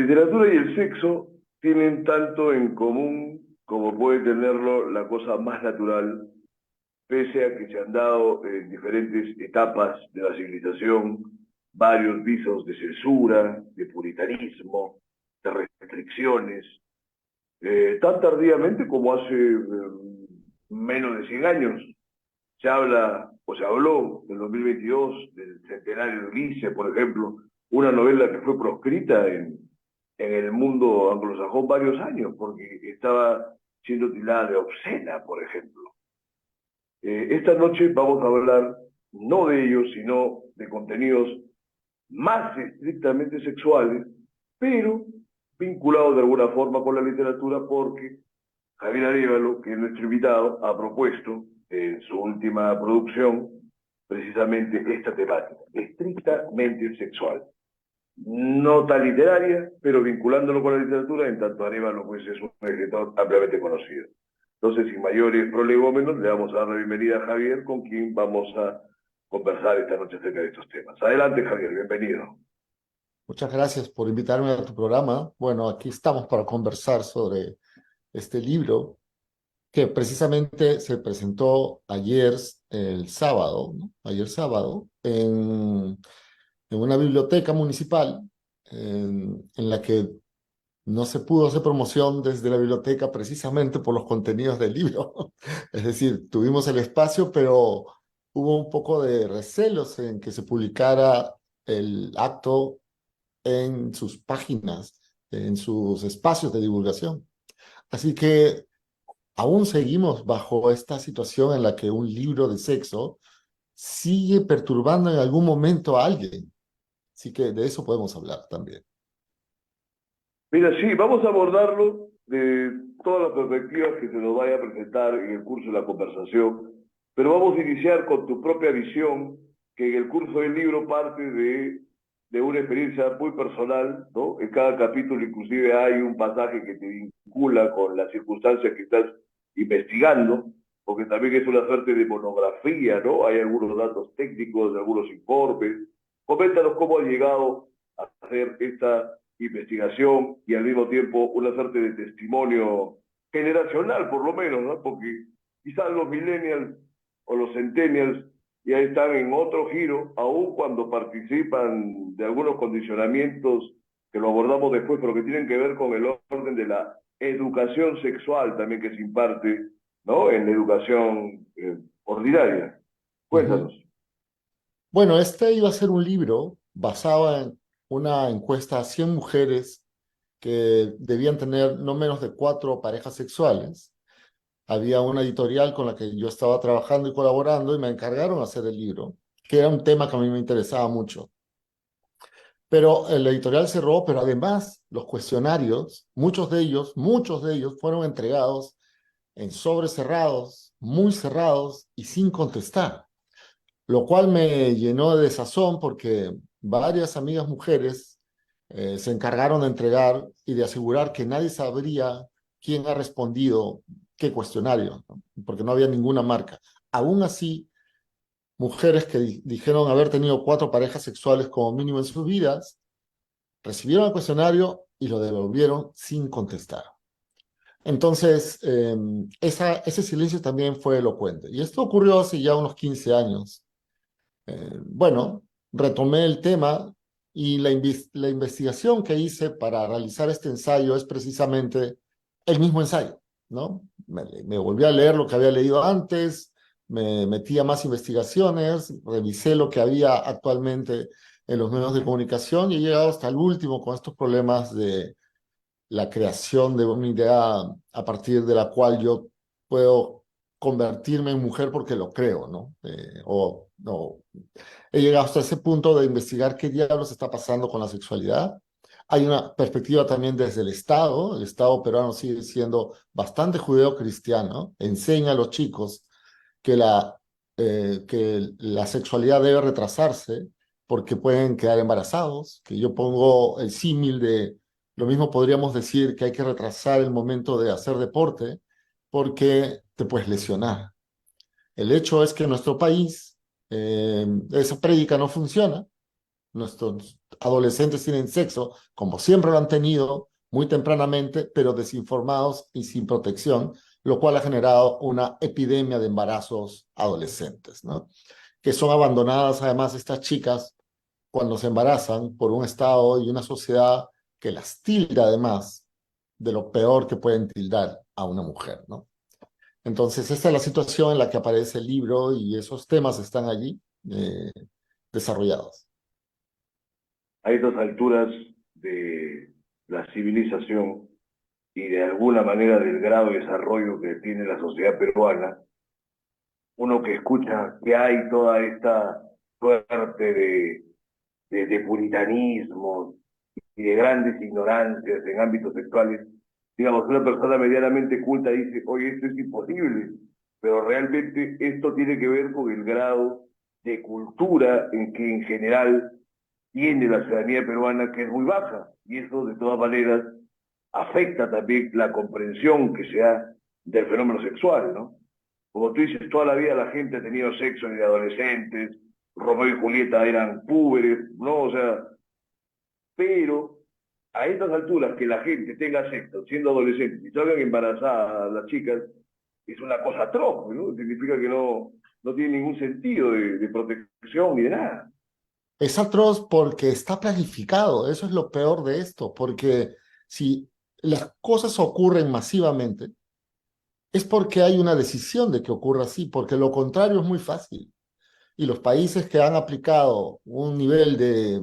literatura y el sexo tienen tanto en común como puede tenerlo la cosa más natural, pese a que se han dado en diferentes etapas de la civilización varios visos de censura, de puritanismo, de restricciones, tan tardíamente como hace menos de 100 años. Se habla o se habló en 2022 del centenario de Ulises, por ejemplo, una novela que fue proscrita en el mundo anglosajón varios años porque estaba siendo tildada de obscena, por ejemplo. Esta noche vamos a hablar no de ellos, sino de contenidos más estrictamente sexuales, pero vinculados de alguna forma con la literatura porque Javier Arévalo, que es nuestro invitado, ha propuesto en su última producción precisamente esta temática, estrictamente sexual. No tan literaria, pero vinculándolo con la literatura, en tanto Arévalo pues, es un escritor ampliamente conocido. Entonces, sin mayores prolegómenos, le vamos a dar la bienvenida a Javier, con quien vamos a conversar esta noche acerca de estos temas. Adelante, Javier, bienvenido. Muchas gracias por invitarme a tu programa. Bueno, aquí estamos para conversar sobre este libro que precisamente se presentó ayer, el sábado, ¿no? Ayer sábado, en una biblioteca municipal en la que no se pudo hacer promoción desde la biblioteca precisamente por los contenidos del libro. Es decir, tuvimos el espacio, pero hubo un poco de recelos en que se publicara el acto en sus páginas, en sus espacios de divulgación. Así que aún seguimos bajo esta situación en la que un libro de sexo sigue perturbando en algún momento a alguien. Así que de eso podemos hablar también. Mira, sí, vamos a abordarlo de todas las perspectivas que se nos vaya a presentar en el curso de la conversación, pero vamos a iniciar con tu propia visión, que en el curso del libro parte de una experiencia muy personal, ¿no? En cada capítulo inclusive hay un pasaje que te vincula con las circunstancias que estás investigando, porque también es una suerte de monografía, ¿no? Hay algunos datos técnicos, algunos informes. Coméntanos cómo has llegado a hacer esta investigación y al mismo tiempo una suerte de testimonio generacional, por lo menos, ¿no? Porque quizás los millennials o los centennials ya están en otro giro, aun cuando participan de algunos condicionamientos que lo abordamos después, pero que tienen que ver con el orden de la educación sexual también que se imparte, ¿no? En la educación ordinaria. Cuéntanos. Bueno, este iba a ser un libro basado en una encuesta a 100 mujeres que debían tener no menos de 4 parejas sexuales. Había una editorial con la que yo estaba trabajando y colaborando y me encargaron hacer el libro, que era un tema que a mí me interesaba mucho. Pero la editorial cerró, pero además los cuestionarios, muchos de ellos fueron entregados en sobres cerrados, muy cerrados y sin contestar, lo cual me llenó de desazón porque varias amigas mujeres se encargaron de entregar y de asegurar que nadie sabría quién ha respondido qué cuestionario, ¿no? Porque no había ninguna marca. Aún así, mujeres que dijeron haber tenido 4 parejas sexuales como mínimo en sus vidas, recibieron el cuestionario y lo devolvieron sin contestar. Entonces, ese silencio también fue elocuente. Y esto ocurrió hace ya unos 15 años. Bueno, retomé el tema y la investigación que hice para realizar este ensayo es precisamente el mismo ensayo, ¿no? Me volví a leer lo que había leído antes, me metí a más investigaciones, revisé lo que había actualmente en los medios de comunicación y he llegado hasta el último con estos problemas de la creación de una idea a partir de la cual yo puedo convertirme en mujer porque lo creo, ¿no? No. He llegado hasta ese punto de investigar qué diablos está pasando con la sexualidad. Hay una perspectiva también desde el Estado peruano sigue siendo bastante judeocristiano, enseña a los chicos que la sexualidad debe retrasarse porque pueden quedar embarazados, que yo pongo el símil de, lo mismo podríamos decir que hay que retrasar el momento de hacer deporte porque te puedes lesionar. El hecho es que en nuestro país esa prédica no funciona. adolescentes tienen sexo, como siempre lo han tenido, muy tempranamente, pero desinformados y sin protección, lo cual ha generado una epidemia de embarazos adolescentes, ¿no? Que son abandonadas además estas chicas cuando se embarazan por un Estado y una sociedad que las tilda además de lo peor que pueden tildar a una mujer, ¿no? Entonces, esta es la situación en la que aparece el libro y esos temas están allí desarrollados. A estas alturas de la civilización y de alguna manera del grado de desarrollo que tiene la sociedad peruana, uno que escucha que hay toda esta suerte de puritanismo y de grandes ignorancias en ámbitos sexuales, digamos, una persona medianamente culta dice, oye, esto es imposible, pero realmente esto tiene que ver con el grado de cultura en que en general tiene la ciudadanía peruana, que es muy baja, y eso de todas maneras afecta también la comprensión que se da del fenómeno sexual, ¿no? Como tú dices, toda la vida la gente ha tenido sexo de adolescentes, Romeo y Julieta eran púberes, ¿no? O sea, pero a estas alturas que la gente tenga sexo siendo adolescente y salgan embarazadas las chicas, es una cosa atroz, ¿no? Significa que no tiene ningún sentido de protección ni de nada. Es atroz porque está planificado, eso es lo peor de esto, porque si las cosas ocurren masivamente, es porque hay una decisión de que ocurra así, porque lo contrario es muy fácil. Y los países que han aplicado un nivel de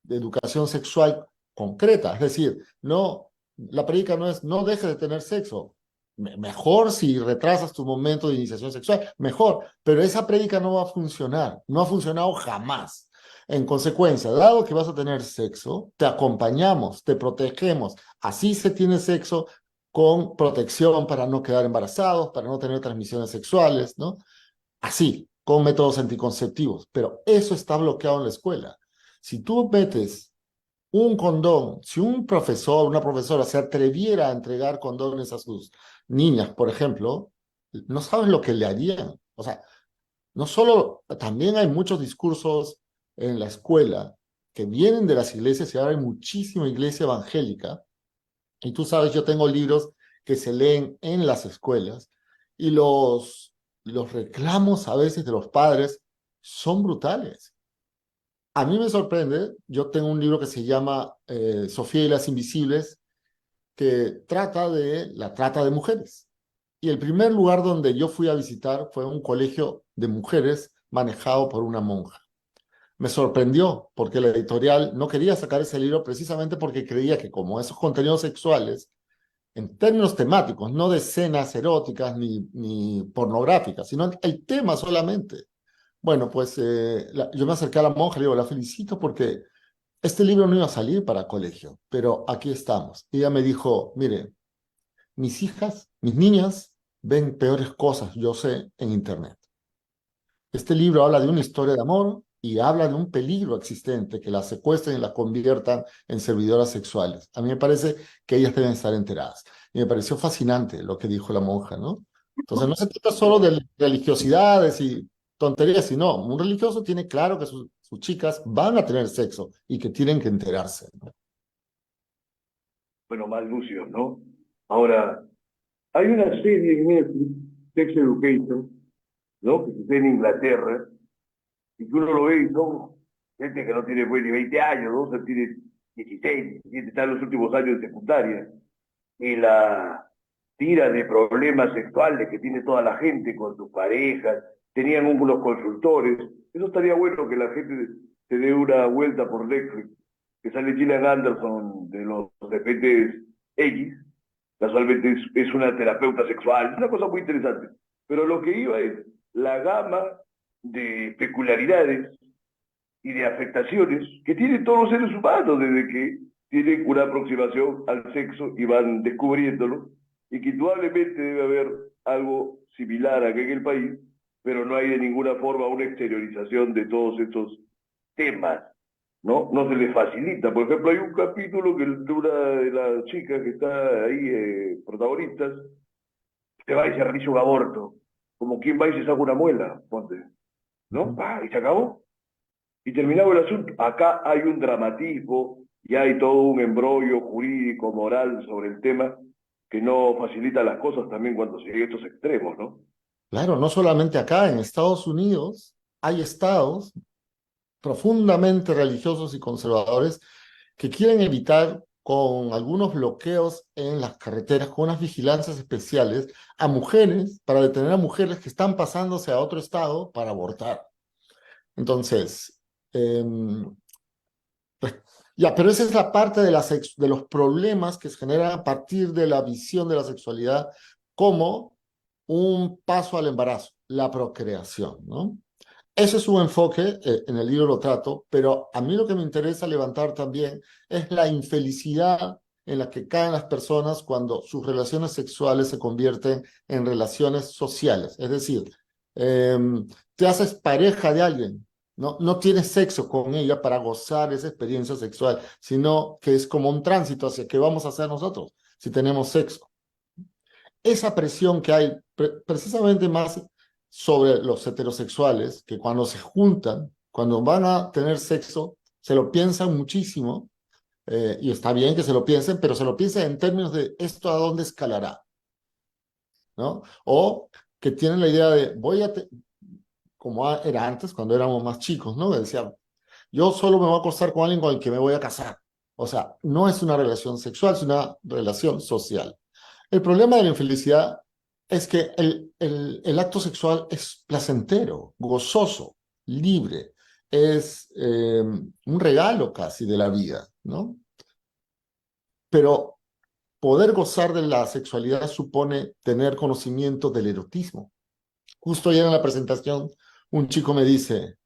educación sexual concreta, es decir, no, la predica no es no dejes de tener sexo, mejor si retrasas tu momento de iniciación sexual, mejor, pero esa predica no va a funcionar, no ha funcionado jamás. En consecuencia, dado que vas a tener sexo, te acompañamos, te protegemos, así se tiene sexo con protección para no quedar embarazados, para no tener transmisiones sexuales, ¿no? Así, con métodos anticonceptivos, pero eso está bloqueado en la escuela. Si tú metes un condón, si un profesor, una profesora se atreviera a entregar condones a sus niñas, por ejemplo, no sabes lo que le harían. O sea, no solo, también hay muchos discursos en la escuela que vienen de las iglesias y ahora hay muchísima iglesia evangélica. Y tú sabes, yo tengo libros que se leen en las escuelas y los reclamos a veces de los padres son brutales. A mí me sorprende, yo tengo un libro que se llama Sofía y las Invisibles, que trata de la trata de mujeres. Y el primer lugar donde yo fui a visitar fue un colegio de mujeres manejado por una monja. Me sorprendió porque la editorial no quería sacar ese libro precisamente porque creía que como esos contenidos sexuales, en términos temáticos, no de escenas eróticas ni pornográficas, sino el tema solamente. Bueno, pues yo me acerqué a la monja y le digo, la felicito porque este libro no iba a salir para colegio, pero aquí estamos. Y ella me dijo, mire, mis hijas, mis niñas ven peores cosas, yo sé, en Internet. Este libro habla de una historia de amor y habla de un peligro existente, que las secuestren y las conviertan en servidoras sexuales. A mí me parece que ellas deben estar enteradas. Y me pareció fascinante lo que dijo la monja, ¿no? Entonces no se trata solo de religiosidades y tonterías, sino un religioso tiene claro que sus chicas van a tener sexo y que tienen que enterarse, ¿no? Bueno, más lucios, ¿no? Ahora, hay una serie en Netflix, Sex Education, ¿no? Que sucede en Inglaterra, y que uno lo ve y son gente que no tiene pues, ni 20 años, ¿no? O sea, tiene 16, 17, está en los últimos años de secundaria. Y la tira de problemas sexuales que tiene toda la gente con sus parejas, tenían unos consultores. Eso estaría bueno que la gente se dé una vuelta por Netflix, que sale Gillian Anderson de los repentes X, casualmente es una terapeuta sexual, es una cosa muy interesante. Pero lo que iba es la gama de peculiaridades y de afectaciones que tienen todos los seres humanos desde que tienen una aproximación al sexo y van descubriéndolo, y que indudablemente debe haber algo similar aquí en el país, pero no hay de ninguna forma una exteriorización de todos estos temas, ¿no? No se les facilita. Por ejemplo, hay un capítulo que de una de las chicas que está ahí, protagonistas, se va y se realiza un aborto, como quien va y se saca una muela, ponte, ¿no? Ujú. ¡Pah! Y se acabó. y terminado el asunto. Acá hay un dramatismo y hay todo un embrollo jurídico, moral sobre el tema que no facilita las cosas también cuando se llega a estos extremos, ¿no? Claro, no solamente acá, en Estados Unidos hay estados profundamente religiosos y conservadores que quieren evitar con algunos bloqueos en las carreteras, con unas vigilancias especiales a mujeres, para detener a mujeres que están pasándose a otro estado para abortar. Entonces, eh, pues, ya, pero esa es la parte de, de los problemas que se generan a partir de la visión de la sexualidad como un paso al embarazo, la procreación, ¿no? Ese es un enfoque, en el libro lo trato, pero a mí lo que me interesa levantar también es la infelicidad en la que caen las personas cuando sus relaciones sexuales se convierten en relaciones sociales. Es decir, eh, te haces pareja de alguien, ¿no? No tienes sexo con ella para gozar esa experiencia sexual, sino que es como un tránsito hacia qué vamos a hacer nosotros si tenemos sexo. Esa presión que hay precisamente más sobre los heterosexuales, que cuando se juntan, cuando van a tener sexo, se lo piensan muchísimo, y está bien que se lo piensen, pero se lo piensan en términos de esto a dónde escalará, ¿no? O que tienen la idea de, como era antes, cuando éramos más chicos, ¿no? Decían, yo solo me voy a acostar con alguien con el que me voy a casar. O sea, no es una relación sexual, es una relación social. El problema de la infelicidad es que el acto sexual es placentero, gozoso, libre, es un regalo casi de la vida, ¿no? Pero poder gozar de la sexualidad supone tener conocimiento del erotismo. Justo ayer en la presentación, un chico me dice,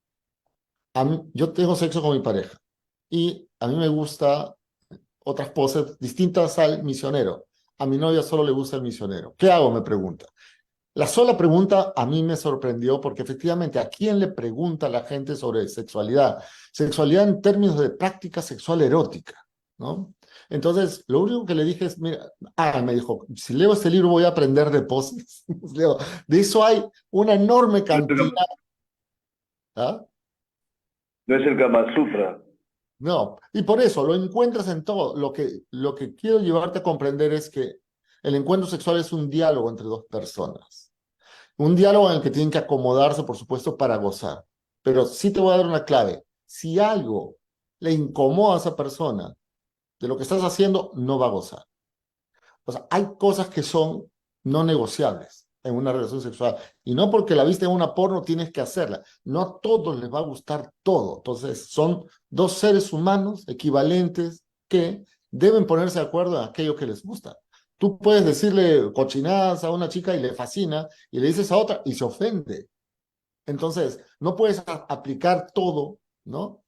yo tengo sexo con mi pareja y a mí me gusta otras poses distintas al misionero. A mi novia solo le gusta el misionero. ¿Qué hago? Me pregunta. La sola pregunta a mí me sorprendió porque efectivamente, ¿a quién le pregunta a la gente sobre sexualidad? Sexualidad en términos de práctica sexual erótica, ¿no? Entonces, lo único que le dije es, mira, me dijo, si leo este libro voy a aprender de poses. De eso hay una enorme No es cantidad. el, ¿Ah? no es el Kama Sutra. No, y por eso lo encuentras en todo. Lo que quiero llevarte a comprender es que el encuentro sexual es un diálogo entre dos personas. Un diálogo en el que tienen que acomodarse, por supuesto, para gozar. Pero sí te voy a dar una clave. Si algo le incomoda a esa persona de lo que estás haciendo, no va a gozar. O sea, hay cosas que son no negociables en una relación sexual. Y no porque la viste en una porno tienes que hacerla. No a todos les va a gustar todo. Entonces, son dos seres humanos equivalentes que deben ponerse de acuerdo en aquello que les gusta. Tú puedes decirle cochinadas a una chica y le fascina, y le dices a otra y se ofende. Entonces, no puedes aplicar todo, ¿no?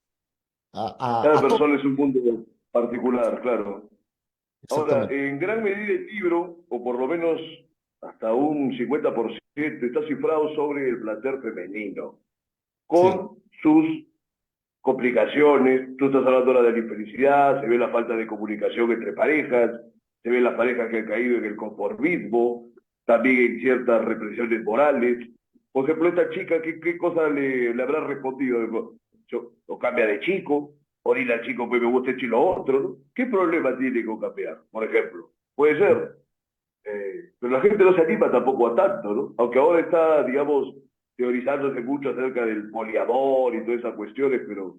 Cada A todo. persona es un mundo particular, claro. Ahora, Exactamente. en gran medida el libro, o por lo menos hasta un 50%, está cifrado sobre el placer femenino, Sí. con sus complicaciones. Tú estás hablando ahora de la infelicidad, se ve la falta de comunicación entre parejas, se ven las parejas que han caído en el conformismo, también en ciertas represiones morales. Por ejemplo, esta chica, ¿qué cosa le habrá respondido? O cambia de chico, o dile al chico, pues me gusta esto y lo otro, ¿no? ¿Qué problema tiene con cambiar, por ejemplo? Puede ser. Pero la gente no se anima tampoco a tanto, ¿no? Aunque ahora está, digamos, teorizándose mucho acerca del poliamor y todas esas cuestiones, pero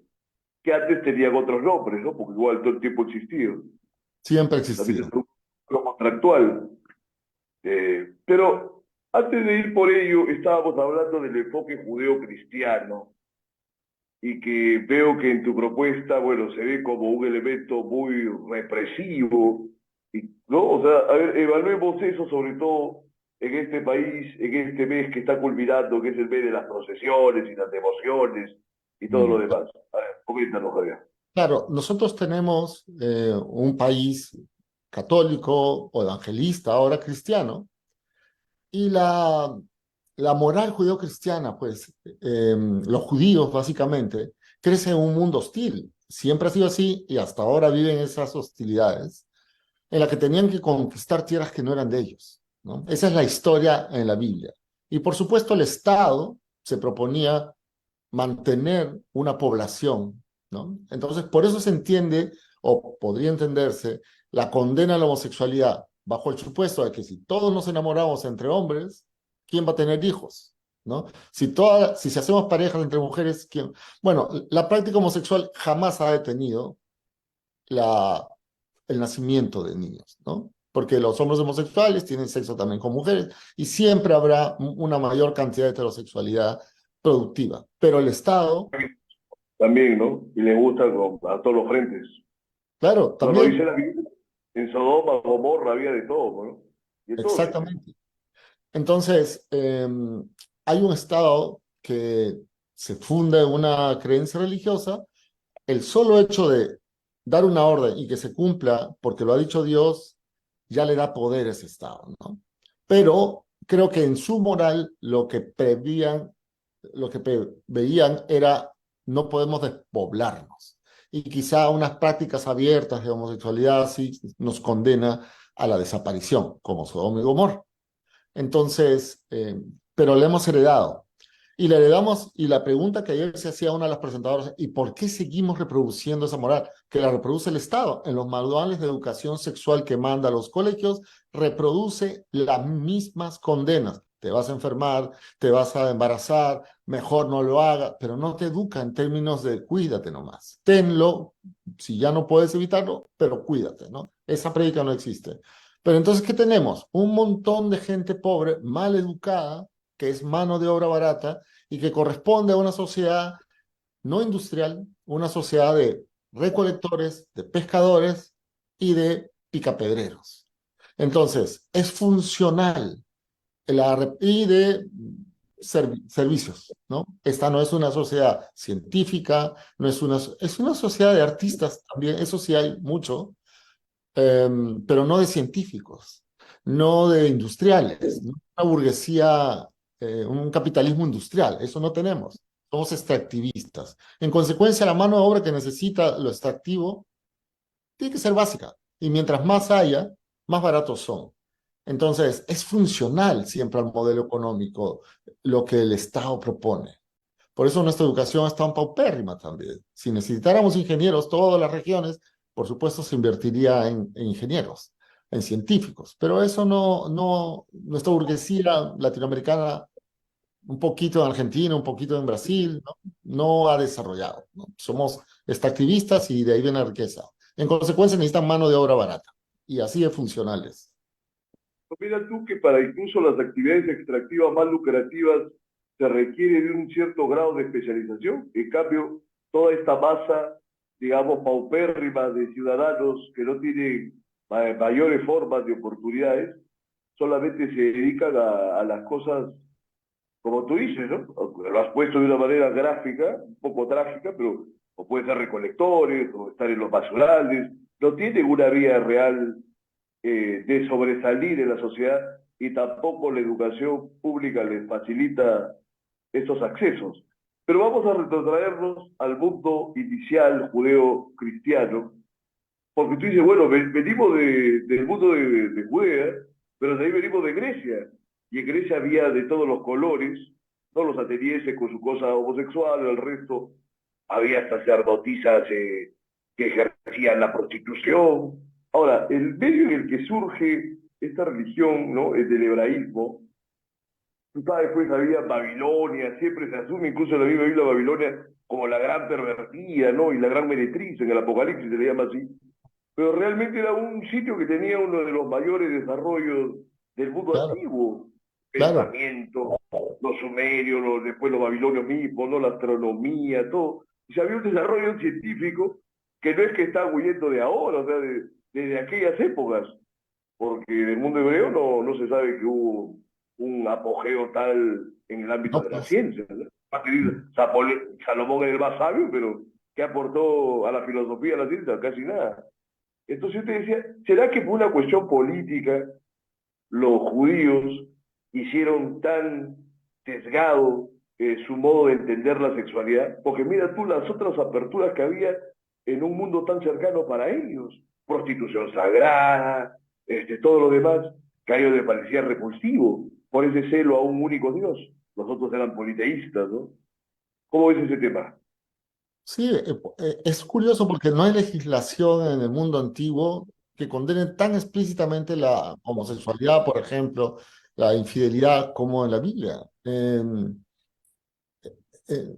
que antes tenían otros nombres, ¿no? Porque igual todo el tiempo existió. Siempre ha También es existido. un contractual. Pero antes de ir por ello, estábamos hablando del enfoque judeo-cristiano y que veo que en tu propuesta, bueno, se ve como un elemento muy represivo, y, ¿no? O sea, a ver, evaluemos eso sobre todo en este país, en este mes que está culminando, que es el mes de las procesiones y las devociones y todo lo Mm. demás. A ver, coméntanos, Javier. Claro, nosotros tenemos un país católico o evangelista, ahora cristiano, y la moral judeocristiana, pues los judíos básicamente crecen en un mundo hostil. Siempre ha sido así y hasta ahora viven esas hostilidades en la que tenían que conquistar tierras que no eran de ellos, ¿no? Esa es la historia en la Biblia. Y por supuesto el Estado se proponía mantener una población, ¿no? Entonces, por eso se entiende, o podría entenderse, la condena a la homosexualidad, bajo el supuesto de que si todos nos enamoramos entre hombres, ¿quién va a tener hijos? ¿No? Si hacemos parejas entre mujeres, ¿quién? Bueno, la práctica homosexual jamás ha detenido la, el nacimiento de niños, ¿no? Porque los hombres homosexuales tienen sexo también con mujeres y siempre habrá una mayor cantidad de heterosexualidad productiva. Pero el Estado, También, ¿no? Y le gusta a todos los frentes. claro, No lo también, dice la Biblia. En Sodoma, Gomorra había de todo, ¿no? De todo tenía. exactamente. Entonces, hay un Estado que se funda en una creencia religiosa. El solo hecho de dar una orden y que se cumpla, porque lo ha dicho Dios, ya le da poder a ese Estado, ¿no? Pero creo que en su moral lo que veían era no podemos despoblarnos. Y quizá unas prácticas abiertas de homosexualidad sí nos condena a la desaparición, como Sodoma y Gomorra. Entonces, pero le hemos heredado. Y le heredamos, y la pregunta que ayer se hacía una de las presentadoras, ¿y por qué seguimos reproduciendo esa moral? Que la reproduce el Estado. En los manuales de educación sexual que manda a los colegios, reproduce las mismas condenas. Te vas a enfermar, te vas a embarazar, mejor no lo haga, pero no te educa en términos de cuídate nomás. Tenlo, si ya no puedes evitarlo, pero cuídate, ¿no? Esa prédica no existe. Pero entonces, ¿qué tenemos? Un montón de gente pobre, mal educada, que es mano de obra barata y que corresponde a una sociedad no industrial, una sociedad de recolectores, de pescadores y de picapedreros. Entonces, es funcional y de servicios, ¿no? Esta no es una sociedad científica, no es una sociedad de artistas también, eso sí hay mucho, pero no de científicos, no de industriales, no una burguesía, un capitalismo industrial, eso no tenemos. Somos extractivistas. En consecuencia, la mano de obra que necesita lo extractivo tiene que ser básica. Y mientras más haya, más baratos son. Entonces, es funcional siempre al modelo económico lo que el Estado propone. Por eso nuestra educación es tan paupérrima también. Si necesitáramos ingenieros todas las regiones, por supuesto se invertiría en ingenieros, en científicos, pero eso nuestra burguesía latinoamericana, un poquito en Argentina, un poquito en Brasil, no ha desarrollado, ¿no? Somos extractivistas y de ahí viene la riqueza. En consecuencia necesitan mano de obra barata y así de funcionales. Mira tú que para incluso las actividades extractivas más lucrativas se requiere de un cierto grado de especialización. En cambio, toda esta masa, digamos, paupérrima de ciudadanos que no tienen mayores formas de oportunidades, solamente se dedican a las cosas como tú dices, ¿no? Lo has puesto de una manera gráfica, un poco trágica, pero o pueden ser recolectores, o estar en los basurales, no tienen una vía real de sobresalir en la sociedad y tampoco la educación pública les facilita estos accesos. Pero vamos a retrotraernos al mundo inicial judeo-cristiano, porque tú dices, bueno, venimos del mundo de Judea, pero de ahí venimos de Grecia. Y en Grecia había de todos los colores, no los atenienses con su cosa homosexual, el resto había sacerdotisas que ejercían la prostitución. Ahora, el medio en el que surge esta religión, ¿no? El del hebraísmo, tú sabes, pues había Babilonia, siempre se asume, incluso en la misma Biblia, Babilonia como la gran pervertida, ¿no? Y la gran meretriz, en el Apocalipsis se le llama así, pero realmente era un sitio que tenía uno de los mayores desarrollos del mundo Claro, antiguo. claro. Pensamiento, los sumerios, después los babilonios mismos, ¿no? La astronomía, todo. O sea, había un desarrollo científico que no es que está huyendo de ahora, o sea, desde aquellas épocas, porque en el mundo hebreo no se sabe que hubo un apogeo tal en el ámbito No, de la pues, ciencia, ¿no? Salomón era el más sabio, pero ¿qué aportó a la filosofía, a la ciencia? Casi nada. Entonces yo te decía, ¿será que por una cuestión política los judíos hicieron tan sesgado su modo de entender la sexualidad? Porque mira tú las otras aperturas que había en un mundo tan cercano para ellos, prostitución sagrada, todo lo demás, que a ellos les parecía repulsivo por ese celo a un único Dios. Los otros eran politeístas, ¿no? ¿Cómo ves ese tema? Sí, es curioso porque no hay legislación en el mundo antiguo que condene tan explícitamente la homosexualidad, por ejemplo, la infidelidad, como en la Biblia.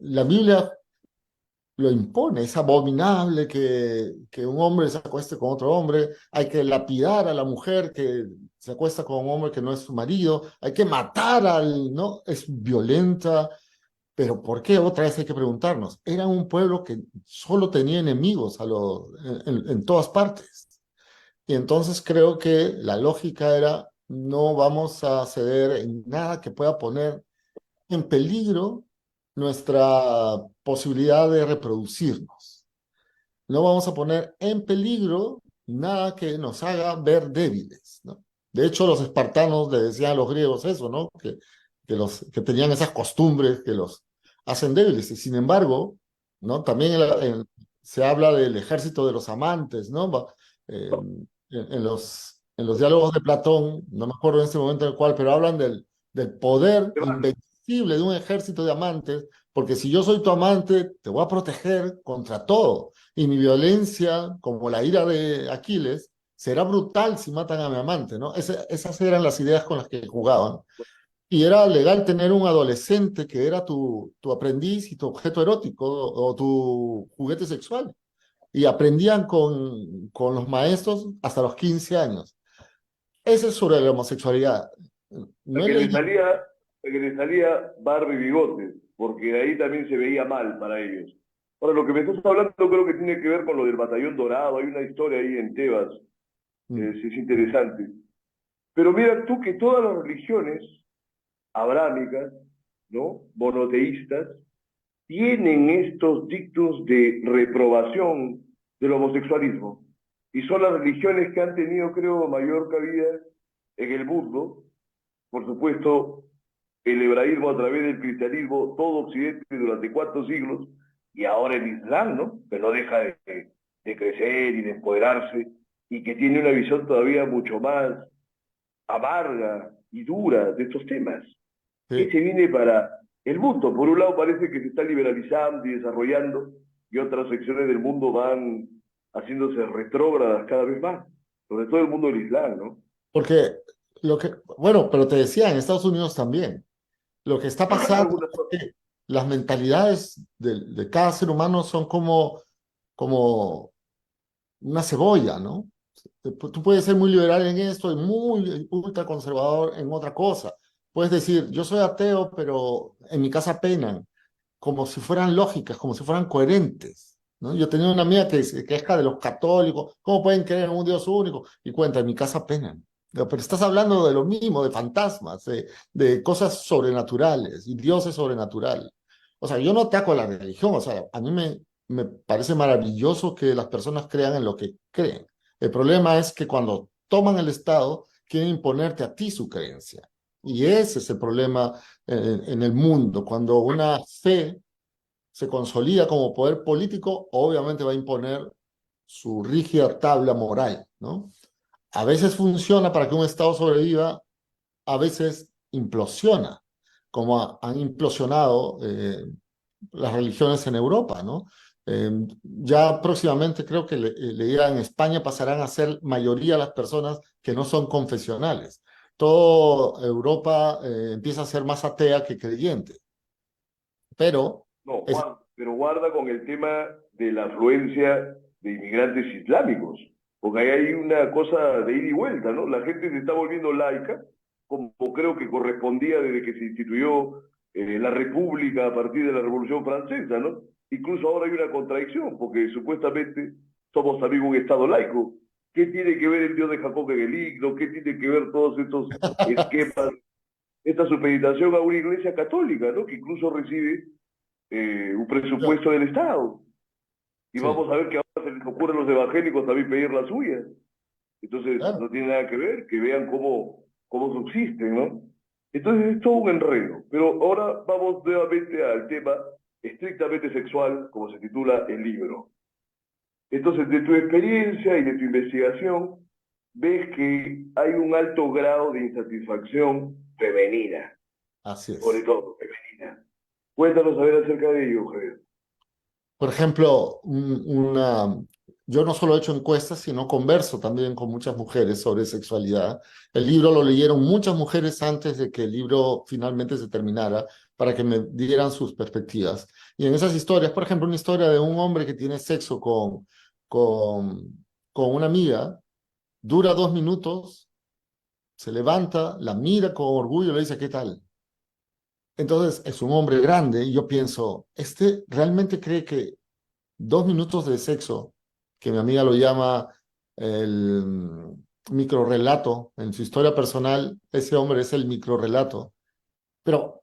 La Biblia lo impone, es abominable que un hombre se acueste con otro hombre, hay que lapidar a la mujer que se acuesta con un hombre que no es su marido, hay que matar al, ¿no? Es violenta. Pero ¿por qué? Otra vez hay que preguntarnos. Era un pueblo que solo tenía enemigos en todas partes. Y entonces creo que la lógica era, no vamos a ceder en nada que pueda poner en peligro nuestra posibilidad de reproducirnos. No vamos a poner en peligro nada que nos haga ver débiles, ¿no? De hecho, los espartanos le decían a los griegos eso, ¿no? Que tenían esas costumbres que los hacen débiles. Y sin embargo, ¿no? También se habla del ejército de los amantes, ¿no? En los diálogos de Platón, no me acuerdo en este momento en el cual, pero hablan del poder invencible de un ejército de amantes, porque si yo soy tu amante, te voy a proteger contra todo. Y mi violencia, como la ira de Aquiles, será brutal si matan a mi amante, ¿no? Esas eran las ideas con las que jugaban. Y era legal tener un adolescente que era tu aprendiz y tu objeto erótico o tu juguete sexual. Y aprendían con los maestros hasta los 15 años. Ese es sobre la homosexualidad. La No he que le leído. salía, la que le salía barba y bigote, porque de ahí también se veía mal para ellos. Ahora, lo que me estás hablando creo que tiene que ver con lo del Batallón Dorado. Hay una historia ahí en Tebas, sí, es interesante. Pero mira tú que todas las religiones abrámicas, ¿no? Monoteístas, tienen estos dictos de reprobación del homosexualismo. Y son las religiones que han tenido, creo, mayor cabida en el mundo. Por supuesto, el hebraísmo a través del cristianismo, todo Occidente durante 4 siglos, y ahora el Islam, ¿no? Que no deja de crecer y de empoderarse, y que tiene una visión todavía mucho más amarga y dura de estos temas. ¿Qué Sí, se viene para el mundo? Por un lado parece que se está liberalizando y desarrollando, y otras secciones del mundo van haciéndose retrógradas cada vez más, sobre todo el mundo del Islam, ¿no? porque bueno, pero te decía, en Estados Unidos también, lo que está pasando Algunas es que las mentalidades de cada ser humano son como una cebolla, ¿no? Tú puedes ser muy liberal en esto y muy ultraconservador en otra cosa. Puedes decir, yo soy ateo, pero en mi casa penan, como si fueran lógicas, como si fueran coherentes, ¿no? Yo tenía una amiga que se queja de los católicos, ¿cómo pueden creer en un Dios único? Y cuenta, en mi casa penan. No, pero estás hablando de lo mismo, de fantasmas, de cosas sobrenaturales y dioses sobrenatural. O sea, yo no ataco a la religión, o sea, a mí me parece maravilloso que las personas crean en lo que creen. El problema es que cuando toman el Estado, quieren imponerte a ti su creencia. Y ese es el problema en el mundo. Cuando una fe se consolida como poder político, obviamente va a imponer su rígida tabla moral, ¿no? A veces funciona para que un Estado sobreviva, a veces implosiona, como han implosionado las religiones en Europa, ¿no? Ya próximamente creo que leía en España pasarán a ser mayoría las personas que no son confesionales. Toda Europa empieza a ser más atea que creyente, pero No, es, pero guarda con el tema de la afluencia de inmigrantes islámicos, porque ahí hay una cosa de ida y vuelta, ¿no? La gente se está volviendo laica, como creo que correspondía desde que se instituyó la República a partir de la Revolución Francesa, ¿no? Incluso ahora hay una contradicción, porque supuestamente somos también un Estado laico. ¿Qué tiene que ver el Dios de Jacob en el himno? ¿Qué tiene que ver todos estos esquemas, esta supeditación a una iglesia católica, ¿no? Que incluso recibe un presupuesto del Estado? Y sí, vamos a ver que ahora se les ocurre a los evangélicos también pedir la suya. Entonces, claro. no tiene nada que ver, que vean cómo subsisten, ¿no? Entonces, es todo un enredo. Pero ahora vamos nuevamente al tema estrictamente sexual, como se titula el libro. Entonces, de tu experiencia y de tu investigación, ves que hay un alto grado de insatisfacción femenina, Así sobre es. todo femenina. Cuéntanos a ver acerca de ello, Javier. Por ejemplo, yo no solo he hecho encuestas, sino converso también con muchas mujeres sobre sexualidad. El libro lo leyeron muchas mujeres antes de que el libro finalmente se terminara para que me dieran sus perspectivas. Y en esas historias, por ejemplo, una historia de un hombre que tiene sexo con una amiga, dura 2 minutos, se levanta, la mira con orgullo y le dice, ¿qué tal? Entonces es un hombre grande y yo pienso, ¿este realmente cree que 2 minutos de sexo, que mi amiga lo llama el microrrelato, en su historia personal, ese hombre es el microrrelato? Pero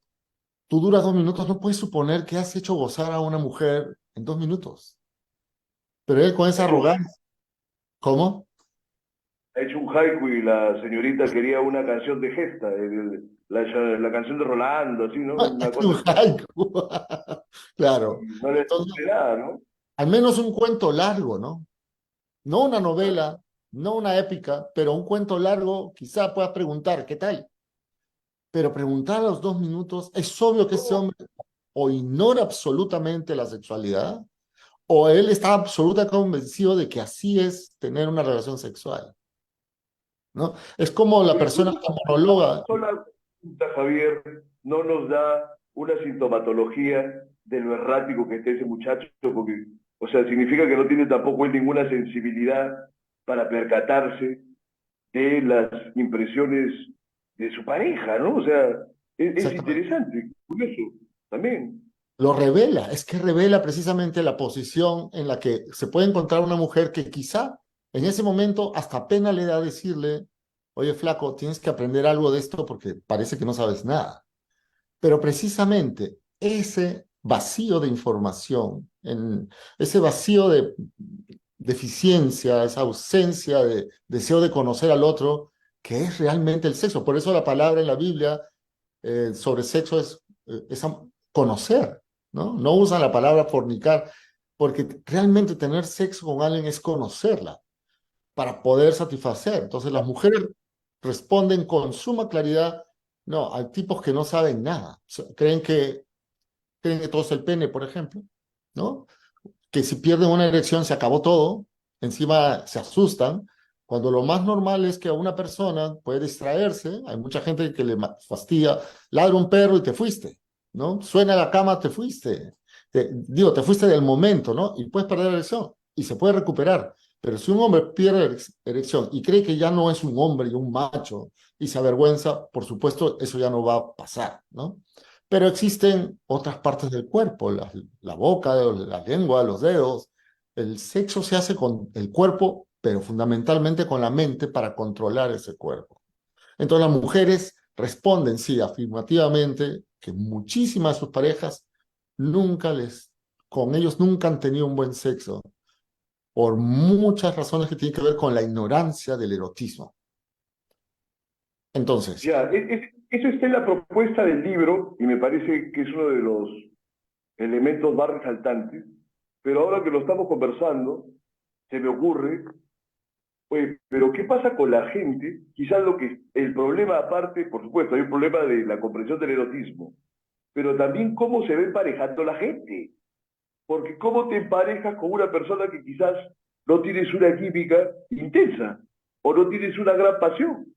tú duras 2 minutos, no puedes suponer que has hecho gozar a una mujer en 2 minutos. Pero él con Ha esa hecho, arrogancia, ¿cómo? ha hecho un haiku y la señorita quería una canción de gesta, la canción de Rolando, así, ¿no? Ha Una hecho cosa un así. haiku. Claro. Y no le Entonces, dice nada, ¿no? al menos un cuento largo, ¿no? No una novela, no una épica, pero un cuento largo, quizá puedas preguntar, ¿qué tal? Pero preguntar a los 2 minutos, es obvio que ese No, hombre o ignora absolutamente la sexualidad, o él está absolutamente convencido de que así es tener una relación sexual, ¿no? Es como la o persona incluso que monóloga. sola pregunta, Javier, no nos da una sintomatología de lo errático que esté ese muchacho, porque, o sea, significa que no tiene tampoco él ninguna sensibilidad para percatarse de las impresiones de su pareja, ¿no? O sea, es Exactamente. interesante, curioso también. Lo revela, es que revela precisamente la posición en la que se puede encontrar una mujer que quizá en ese momento hasta pena le da decirle, oye, flaco, tienes que aprender algo de esto porque parece que no sabes nada. Pero precisamente ese vacío de información, ese vacío de deficiencia, esa ausencia de deseo de conocer al otro, que es realmente el sexo. Por eso la palabra en la Biblia sobre sexo es conocer, ¿no? No usan la palabra fornicar, porque realmente tener sexo con alguien es conocerla para poder satisfacer. Entonces las mujeres responden con suma claridad, no, hay tipos que no saben nada. O sea, creen que todo es el pene, por ejemplo, ¿no? Que si pierden una erección se acabó todo, encima se asustan, cuando lo más normal es que a una persona puede distraerse, hay mucha gente que le fastidia, ladra un perro y te fuiste, ¿no? Suena la cama, te fuiste, te fuiste del momento, ¿no? Y puedes perder la erección y se puede recuperar, pero si un hombre pierde erección y cree que ya no es un hombre y un macho y se avergüenza, por supuesto, eso ya no va a pasar, ¿no? Pero existen otras partes del cuerpo, la boca, la lengua, los dedos. El sexo se hace con el cuerpo, pero fundamentalmente con la mente para controlar ese cuerpo. Entonces las mujeres responden, sí, afirmativamente, que muchísimas de sus parejas nunca con ellos nunca han tenido un buen sexo, por muchas razones que tienen que ver con la ignorancia del erotismo. Entonces, Ya, eso está en la propuesta del libro y me parece que es uno de los elementos más resaltantes, pero ahora que lo estamos conversando, se me ocurre, oye, pero ¿qué pasa con la gente? Quizás el problema aparte, por supuesto, hay un problema de la comprensión del erotismo, pero también cómo se va emparejando la gente. Porque cómo te emparejas con una persona que quizás no tienes una química intensa o no tienes una gran pasión.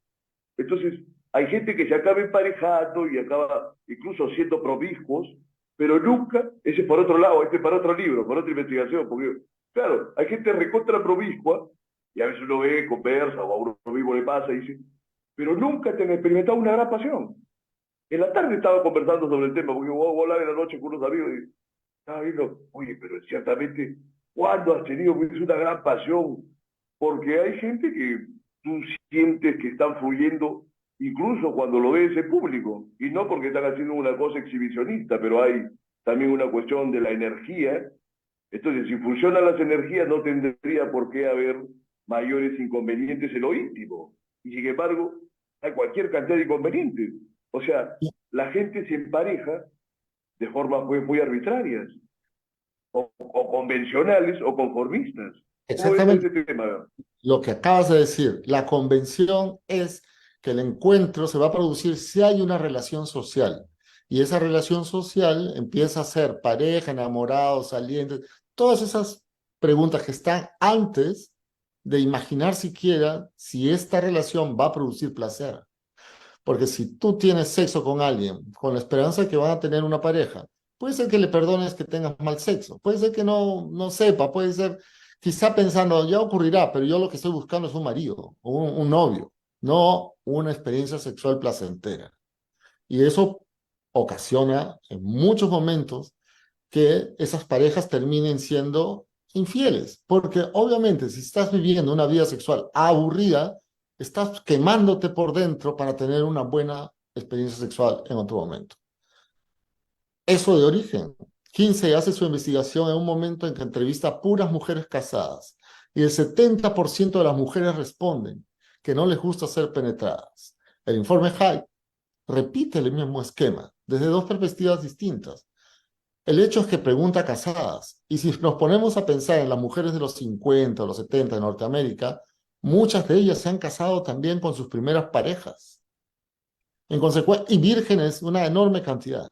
Entonces, hay gente que se acaba emparejando y acaba incluso siendo promiscuos, pero nunca, ese es por otro lado, este es para otro libro, para otra investigación, porque, claro, hay gente recontra promiscua, y a veces uno ve, conversa, o a uno mismo le pasa y dice, pero nunca te han experimentado una gran pasión. En la tarde estaba conversando sobre el tema, porque voy a volar en la noche con unos amigos y estaba viendo, oye, pero ciertamente, ¿cuándo has tenido pues, una gran pasión? Porque hay gente que tú sientes que están fluyendo incluso cuando lo ves en público, y no porque están haciendo una cosa exhibicionista, pero hay también una cuestión de la energía. Entonces, si funcionan las energías, no tendría por qué haber mayores inconvenientes en lo íntimo. Y sin embargo, hay cualquier cantidad de inconvenientes. O sea, la gente se empareja de formas muy arbitrarias, o convencionales o conformistas. ¿Cómo ves exactamente ese tema? lo que acabas de decir, la convención es que el encuentro se va a producir si hay una relación social. Y esa relación social empieza a ser pareja, enamorados, salientes, todas esas preguntas que están antes de imaginar siquiera si esta relación va a producir placer. Porque si tú tienes sexo con alguien con la esperanza de que van a tener una pareja, puede ser que le perdones que tengas mal sexo, puede ser que no sepa, puede ser quizá pensando, ya ocurrirá, pero yo lo que estoy buscando es un marido o un novio, no una experiencia sexual placentera. Y eso ocasiona en muchos momentos que esas parejas terminen siendo infieles, porque obviamente si estás viviendo una vida sexual aburrida, estás quemándote por dentro para tener una buena experiencia sexual en otro momento. Eso de origen. Kinsey hace su investigación en un momento en que entrevista a puras mujeres casadas y el 70% de las mujeres responden que no les gusta ser penetradas. El informe Hyde repite el mismo esquema desde dos perspectivas distintas. El hecho es que pregunta casadas, y si nos ponemos a pensar en las mujeres de los 50 o los 70 de Norteamérica, muchas de ellas se han casado también con sus primeras parejas. En consecuencia, y vírgenes, una enorme cantidad.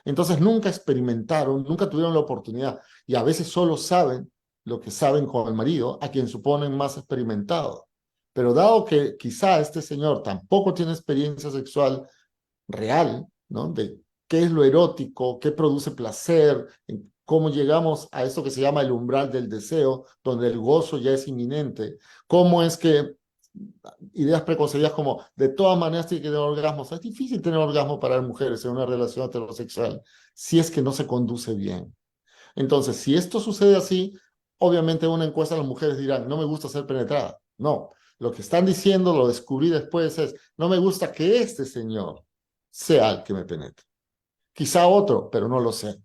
Entonces nunca experimentaron, nunca tuvieron la oportunidad, y a veces solo saben lo que saben con el marido, a quien suponen más experimentado. Pero dado que quizá este señor tampoco tiene experiencia sexual real, ¿no? De qué es lo erótico, qué produce placer, cómo llegamos a eso que se llama el umbral del deseo, donde el gozo ya es inminente, cómo es que ideas preconcebidas como de todas maneras tiene que tener orgasmos. Es difícil tener orgasmo para las mujeres en una relación heterosexual si es que no se conduce bien. Entonces, si esto sucede así, obviamente en una encuesta las mujeres dirán, no me gusta ser penetrada. No, lo que están diciendo, lo descubrí después, es, no me gusta que este señor sea el que me penetre. Quizá otro, pero no lo sé.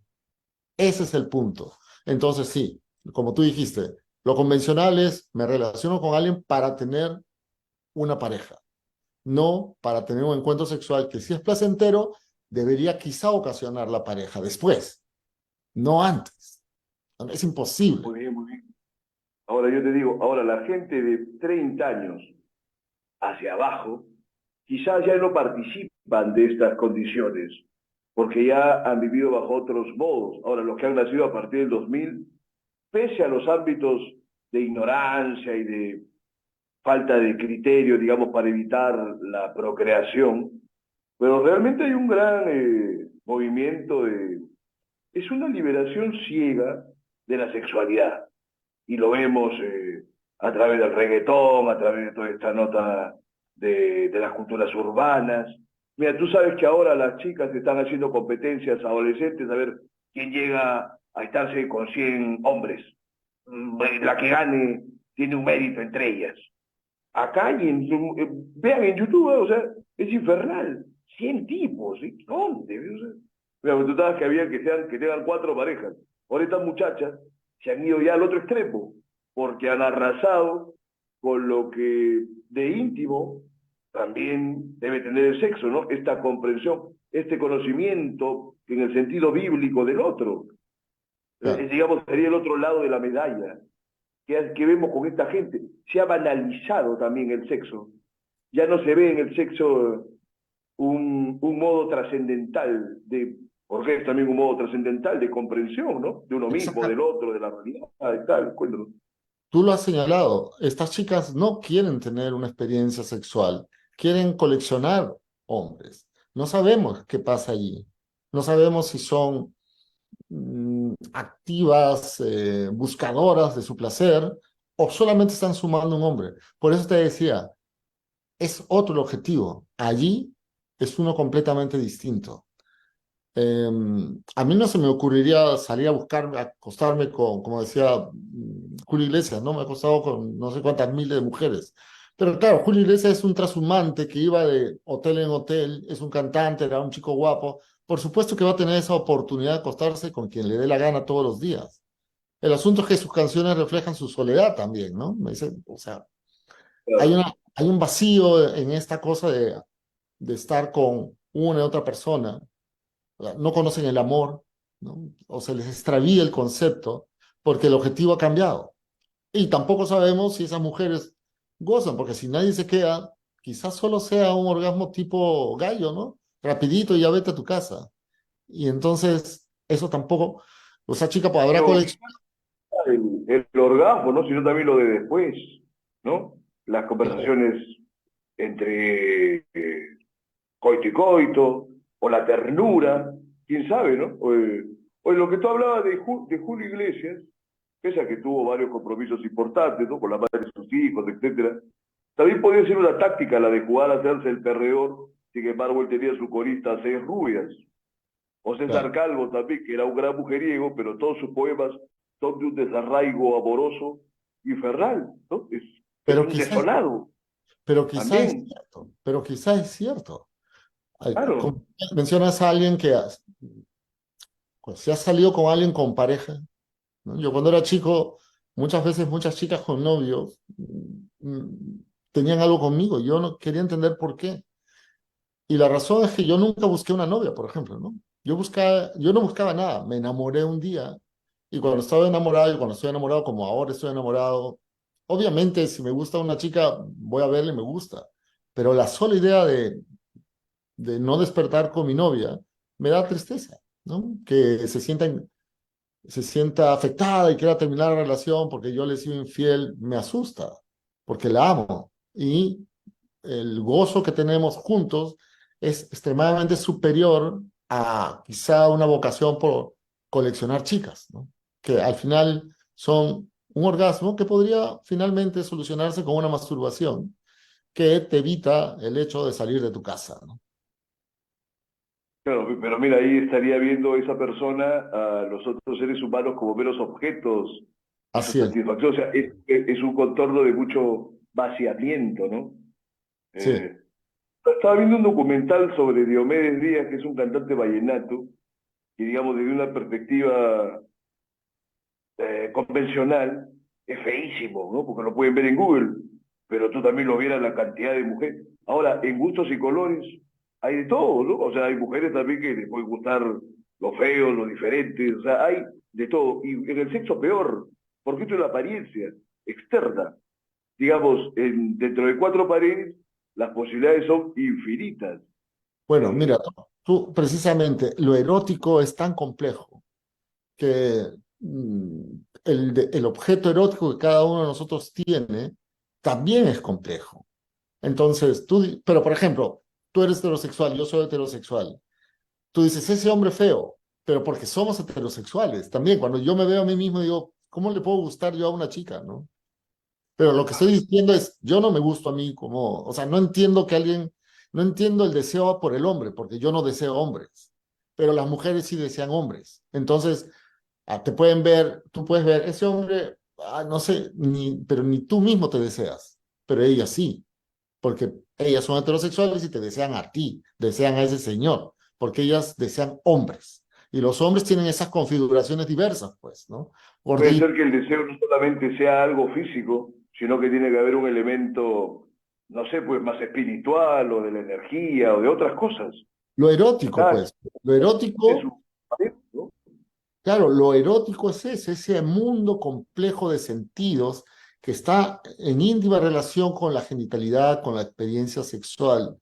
Ese es el punto. Entonces, sí, como tú dijiste, lo convencional es, me relaciono con alguien para tener una pareja, no para tener un encuentro sexual que si es placentero, debería quizá ocasionar la pareja después, no antes. Es imposible. Muy bien, muy bien. Ahora yo te digo, ahora la gente de 30 años hacia abajo, quizás ya no participan de estas condiciones, porque ya han vivido bajo otros modos. Ahora, los que han nacido a partir del 2000, pese a los ámbitos de ignorancia y de falta de criterio, digamos, para evitar la procreación, pero realmente hay un gran movimiento de... Es una liberación ciega de la sexualidad. Y lo vemos a través del reggaetón, a través de toda esta nota de las culturas urbanas. Mira, tú sabes que ahora las chicas están haciendo competencias adolescentes a ver quién llega a estarse con 100 hombres. La que gane tiene un mérito entre ellas. Acá y vean en YouTube, o sea, es infernal. 100 tipos, ¿sí? ¿Dónde? O sea, mira, tú sabes que había que tengan 4 parejas. Ahora estas muchachas se han ido ya al otro extremo, porque han arrasado con lo que de íntimo también debe tener el sexo, ¿no? Esta comprensión, este conocimiento en el sentido bíblico del otro. Claro. Digamos, sería el otro lado de la medalla que vemos con esta gente. Se ha banalizado también el sexo. Ya no se ve en el sexo un modo trascendental de, porque es también un modo trascendental de comprensión, ¿no? De uno mismo, Exacto. del otro, de la realidad, y tal. Cuéntanos. Tú lo has señalado, estas chicas no quieren tener una experiencia sexual, quieren coleccionar hombres. No sabemos qué pasa allí. No sabemos si son activas, buscadoras de su placer, o solamente están sumando un hombre. Por eso te decía, es otro el objetivo. Allí es uno completamente distinto. A mí no se me ocurriría salir a buscar, acostarme con, como decía Julio Iglesias, ¿no? Me he acostado con no sé cuántas miles de mujeres. Pero claro, Julio Iglesias es un trashumante que iba de hotel en hotel, es un cantante, era un chico guapo. Por supuesto que va a tener esa oportunidad de acostarse con quien le dé la gana todos los días. El asunto es que sus canciones reflejan su soledad también, ¿no? Me dice, o sea, hay Claro, hay un vacío en esta cosa de estar con una y otra persona, no conocen el amor, ¿no? O se les extravía el concepto porque el objetivo ha cambiado. Y tampoco sabemos si esas mujeres gozan, porque si nadie se queda, quizás solo sea un orgasmo tipo gallo, ¿no? Rapidito y ya vete a tu casa. Y entonces, eso tampoco, o sea, chica, pues habrá Pero colección. el orgasmo, ¿no? Sino también lo de después, ¿no? Las conversaciones entre coito y coito, o la ternura, quién sabe, ¿no? O lo que tú hablabas de Julio Iglesias, pese a que tuvo varios compromisos importantes, ¿no? Con la madre de sus hijos, etcétera, también podía ser una táctica la de jugar a hacerse el perdedor, sin embargo él tenía su corista Seis Rubias, o Claro, César Calvo también, que era un gran mujeriego, pero todos sus poemas son de un desarraigo amoroso infernal, ¿no? Es pero un quizás, desolado, pero quizás es también, cierto, pero quizás es cierto. claro. Como mencionas a alguien que pues, se ha salido con alguien con pareja, ¿no? Yo cuando era chico, muchas veces muchas chicas con novios tenían algo conmigo. Yo no quería entender por qué. Y la razón es que yo nunca busqué una novia, por ejemplo, ¿no? Yo no buscaba nada. Me enamoré un día y cuando estaba enamorado y cuando estoy enamorado, como ahora estoy enamorado, obviamente si me gusta una chica, voy a verle y me gusta. Pero la sola idea de no despertar con mi novia me da tristeza, ¿no? Que se sienta afectada y quiera terminar la relación porque yo le he sido infiel, me asusta, porque la amo. Y el gozo que tenemos juntos es extremadamente superior a quizá una vocación por coleccionar chicas, ¿no? Que al final son un orgasmo que podría finalmente solucionarse con una masturbación que te evita el hecho de salir de tu casa, ¿no? Claro, pero mira, ahí estaría viendo esa persona a los otros seres humanos como meros objetos de su Así es, satisfacción. O sea, es un contorno de mucho vaciamiento, ¿no? sí, Eh, Estaba viendo un documental sobre Diomedes Díaz, que es un cantante vallenato, y digamos, desde una perspectiva convencional, es feísimo, ¿no? Porque lo pueden ver en Google, pero tú también lo vieras la cantidad de mujeres. Ahora, en gustos y colores hay de todo, ¿no? O sea, hay mujeres también que les puede gustar lo feo, lo diferente, o sea, hay de todo. Y en el sexo peor, porque esto es la apariencia externa. Digamos, dentro de cuatro paredes, las posibilidades son infinitas. bueno, mira, Eh, tú precisamente lo erótico es tan complejo que el objeto erótico que cada uno de nosotros tiene también es complejo. Entonces, pero por ejemplo, tú eres heterosexual, yo soy heterosexual. Tú dices, ese hombre feo, pero porque somos heterosexuales. También, cuando yo me veo a mí mismo, digo, ¿cómo le puedo gustar yo a una chica, no? Pero lo que estoy diciendo es, yo no me gusto a mí como, o sea, no entiendo el deseo por el hombre, porque yo no deseo hombres, pero las mujeres sí desean hombres. Entonces, te pueden ver, tú puedes ver, ese hombre, no sé, pero ni tú mismo te deseas, pero ellas sí, porque ellas son heterosexuales y te desean a ti, desean a ese señor, porque ellas desean hombres. Y los hombres tienen esas configuraciones diversas, pues, ¿no? Puede Gordito. ser que el deseo no solamente sea algo físico, sino que tiene que haber un elemento, no sé, pues más espiritual o de la energía o de otras cosas. Lo erótico, Está pues, lo es erótico, un, ¿no? claro, lo erótico es ese mundo complejo de sentidos que está en íntima relación con la genitalidad, con la experiencia sexual,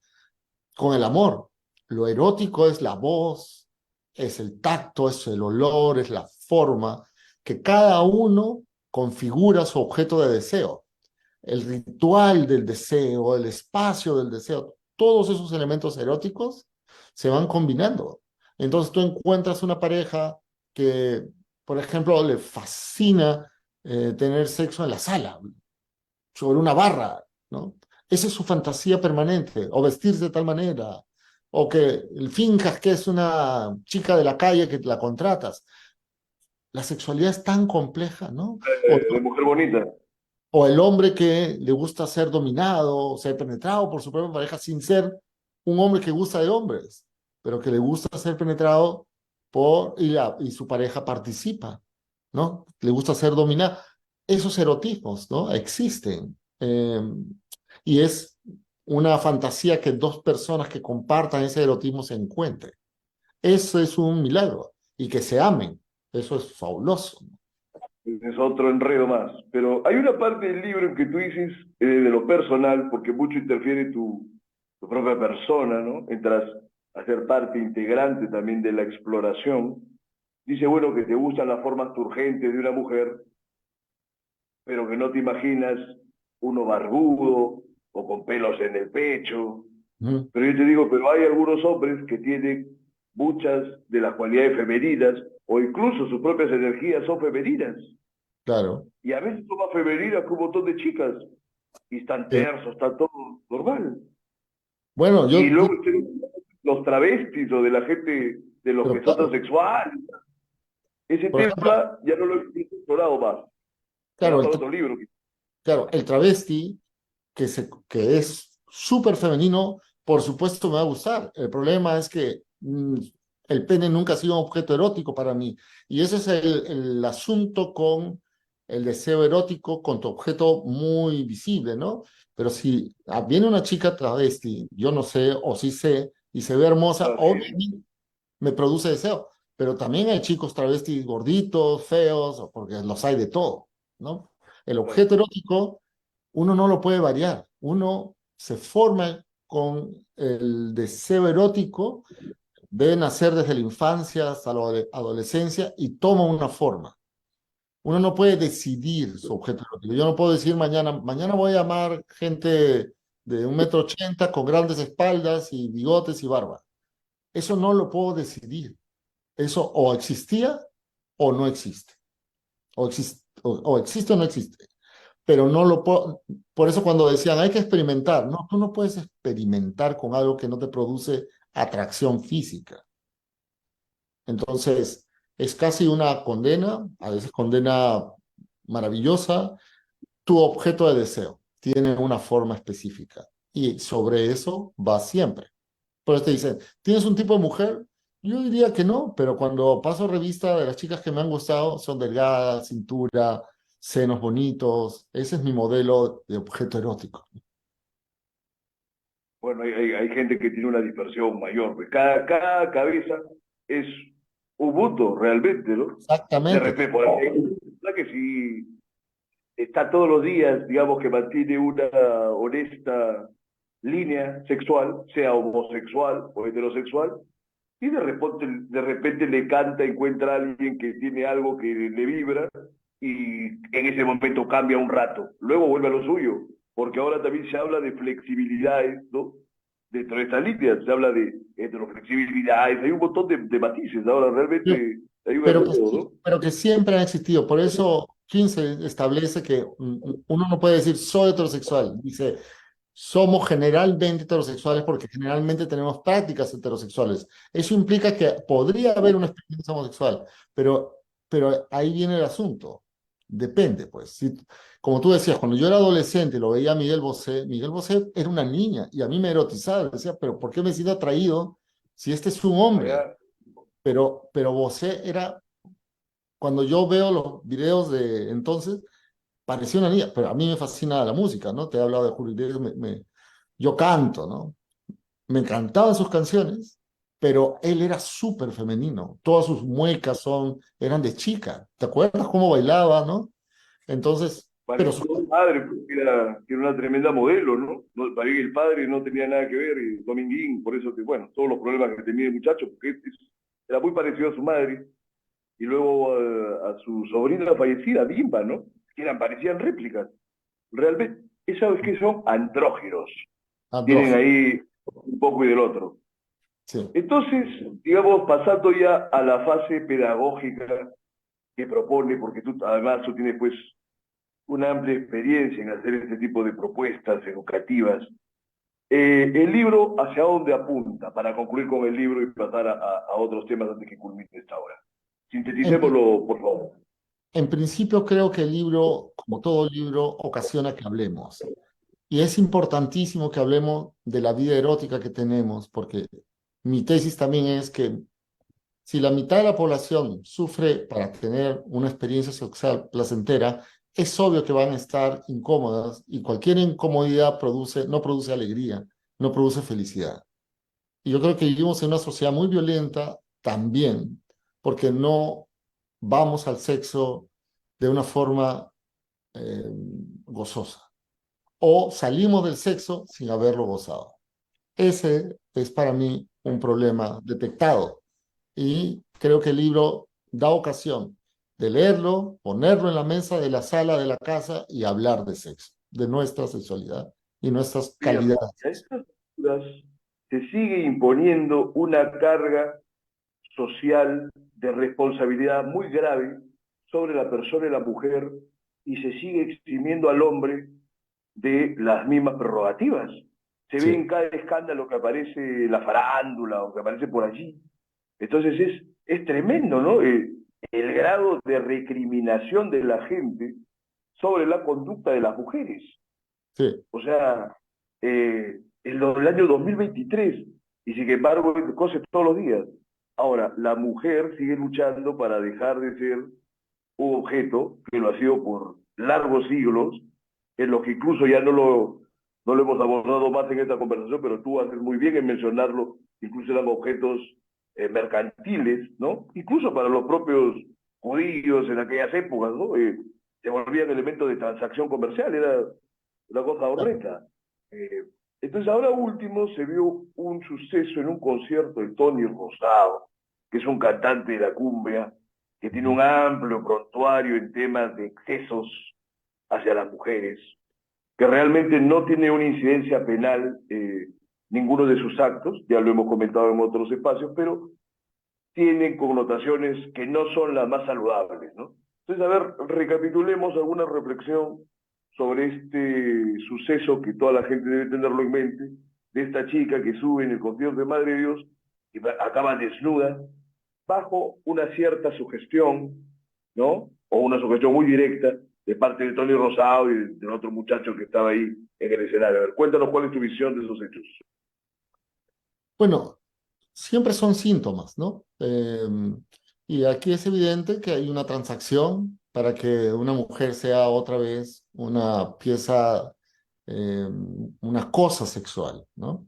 con el amor. Lo erótico es la voz, es el tacto, es el olor, es la forma, que cada uno configura su objeto de deseo. El ritual del deseo, el espacio del deseo, todos esos elementos eróticos se van combinando. Entonces tú encuentras una pareja que, por ejemplo, le fascina tener sexo en la sala, sobre una barra, ¿no? Esa es su fantasía permanente, o vestirse de tal manera, o que finjas que es una chica de la calle que la contratas. La sexualidad es tan compleja, ¿no? De mujer bonita. O el hombre que le gusta ser dominado, ser penetrado por su propia pareja sin ser un hombre que gusta de hombres, pero que le gusta ser penetrado y su pareja participa, ¿no? Le gusta ser dominado. Esos erotismos, ¿no? Existen. Y es una fantasía que dos personas que compartan ese erotismo se encuentren. Eso es un milagro. Y que se amen. Eso es fabuloso. Es otro enredo más. Pero hay una parte del libro en que tú dices de lo personal, porque mucho interfiere tu propia persona, ¿no? Entras a ser parte integrante también de la exploración. Dice, bueno, que te gustan las formas turgentes de una mujer, pero que no te imaginas uno barbudo o con pelos en el pecho. Ujú. Pero yo te digo, pero hay algunos hombres que tienen muchas de las cualidades femeninas o incluso sus propias energías son femeninas. Claro. Y a veces son más femeninas que un montón de chicas. Y están tersos, está todo normal. Bueno, Y yo, luego los travestis o de la gente, de los pero que son claro, transexuales. Ese por ejemplo, tema ya no lo he explorado más. claro, Será para otro libro. claro, el travesti que es súper femenino, por supuesto me va a gustar. El problema es que el pene nunca ha sido un objeto erótico para mí. Y ese es el asunto con el deseo erótico con tu objeto muy visible, ¿no? Pero si viene una chica travesti, yo no sé, o sí sé, y se ve hermosa, Así, obviamente me produce deseo. Pero también hay chicos travestis gorditos, feos, porque los hay de todo, ¿no? El objeto claro. erótico uno no lo puede variar. Uno se forma con el deseo erótico, debe nacer desde la infancia hasta la adolescencia y toma una forma. Uno no puede decidir su objeto erótico. Yo no puedo decir mañana voy a amar gente de 1,80 m con grandes espaldas y bigotes y barba. Eso no lo puedo decidir. Eso o existía o no existe. O existe o no existe. Pero no lo puedo, por eso cuando decían hay que experimentar, no, tú no puedes experimentar con algo que no te produce atracción física. Entonces, es casi una condena, a veces condena maravillosa, tu objeto de deseo tiene una forma específica y sobre eso va siempre. Por eso te dicen, ¿tienes un tipo de mujer? Yo diría que no, pero cuando paso revista de las chicas que me han gustado, son delgadas, cintura, senos bonitos. Ese es mi modelo de objeto erótico. Bueno, hay gente que tiene una dispersión mayor. Pues. Cada cabeza es Ubuntu realmente, ¿no? De Exactamente. repente, por ahí, la que si está todos los días, digamos que mantiene una honesta línea sexual, sea homosexual o heterosexual, y de repente le canta, encuentra a alguien que tiene algo que le vibra y en ese momento cambia un rato, luego vuelve a lo suyo, porque ahora también se habla de flexibilidades, ¿no? Dentro de estas líneas se habla de heteroflexibilidades, hay un montón de matices, ahora realmente hay un Pero todo, ¿no? pero que siempre han existido. Por eso Kinsey establece que uno no puede decir soy heterosexual. Dice, somos generalmente heterosexuales porque generalmente tenemos prácticas heterosexuales. Eso implica que podría haber una experiencia homosexual, pero ahí viene el asunto. Depende, pues. Como tú decías, cuando yo era adolescente y lo veía a Miguel Bosé era una niña y a mí me erotizaba. Decía, pero ¿por qué me siento atraído si este es un hombre? Allá, Pero Bosé era, cuando yo veo los videos de entonces, parecía una niña, pero a mí me fascina la música, ¿no? Te he hablado de Julio Iglesias, yo canto, ¿no? Me encantaban sus canciones, pero él era súper femenino, todas sus muecas eran de chica, ¿te acuerdas cómo bailaba, no? Entonces, pero parecía un padre, pues, que era una tremenda modelo, ¿no? No, para mí el padre no tenía nada que ver, y Dominguín, por eso que, bueno, todos los problemas que tenía el muchacho, porque era muy parecido a su madre, y luego a su sobrina fallecida, Bimba, ¿no? Parecían réplicas. Realmente, ¿sabes qué son? Andróginos. Tienen andrógino, ahí un poco y del otro. sí. Entonces, digamos, pasando ya a la fase pedagógica que propone, porque además tú tienes pues una amplia experiencia en hacer este tipo de propuestas educativas. El libro, ¿hacia dónde apunta? Para concluir con el libro y pasar a otros temas antes que culmine esta hora. En, Sinteticémoslo, por favor. en principio creo que el libro, como todo libro, ocasiona que hablemos. Y es importantísimo que hablemos de la vida erótica que tenemos, porque mi tesis también es que si la mitad de la población sufre para tener una experiencia sexual placentera, es obvio que van a estar incómodas y cualquier incomodidad no produce alegría, no produce felicidad. Y yo creo que vivimos en una sociedad muy violenta también, porque no vamos al sexo de una forma gozosa o salimos del sexo sin haberlo gozado. Ese es para mí un problema detectado y creo que el libro da ocasión de leerlo, ponerlo en la mesa de la sala de la casa y hablar de sexo, de nuestra sexualidad y nuestras Mira, a calidades. estas alturas se sigue imponiendo una carga social de responsabilidad muy grave sobre la persona y la mujer y se sigue eximiendo al hombre de las mismas prerrogativas. Se ve Sí, en cada escándalo que aparece la farándula o que aparece por allí. Entonces es tremendo, ¿no? El grado de recriminación de la gente sobre la conducta de las mujeres. sí. O sea, el año 2023, y sin embargo, cosas todos los días. Ahora, la mujer sigue luchando para dejar de ser un objeto que lo ha sido por largos siglos, en lo que incluso ya no lo hemos abordado más en esta conversación, pero tú haces muy bien en mencionarlo, incluso eran objetos mercantiles, ¿no? Incluso para los propios judíos en aquellas épocas, ¿no? Se volvían elementos de transacción comercial, era una cosa horrenda. Eh, entonces, ahora último se vio un suceso en un concierto de Tony Rosado, que es un cantante de la cumbia, que tiene un amplio prontuario en temas de excesos hacia las mujeres, que realmente no tiene una incidencia penal ninguno de sus actos, ya lo hemos comentado en otros espacios, pero tienen connotaciones que no son las más saludables, ¿no? Entonces, a ver, recapitulemos alguna reflexión sobre este suceso que toda la gente debe tenerlo en mente, de esta chica que sube en el concierto de Madre de Dios y acaba desnuda, bajo una cierta sugestión, ¿no? O una sugestión muy directa de parte de Tony Rosado y del otro muchacho que estaba ahí en el escenario. A ver, cuéntanos cuál es tu visión de esos hechos. Bueno, siempre son síntomas, ¿no? Y aquí es evidente que hay una transacción para que una mujer sea otra vez una pieza, una cosa sexual, ¿no?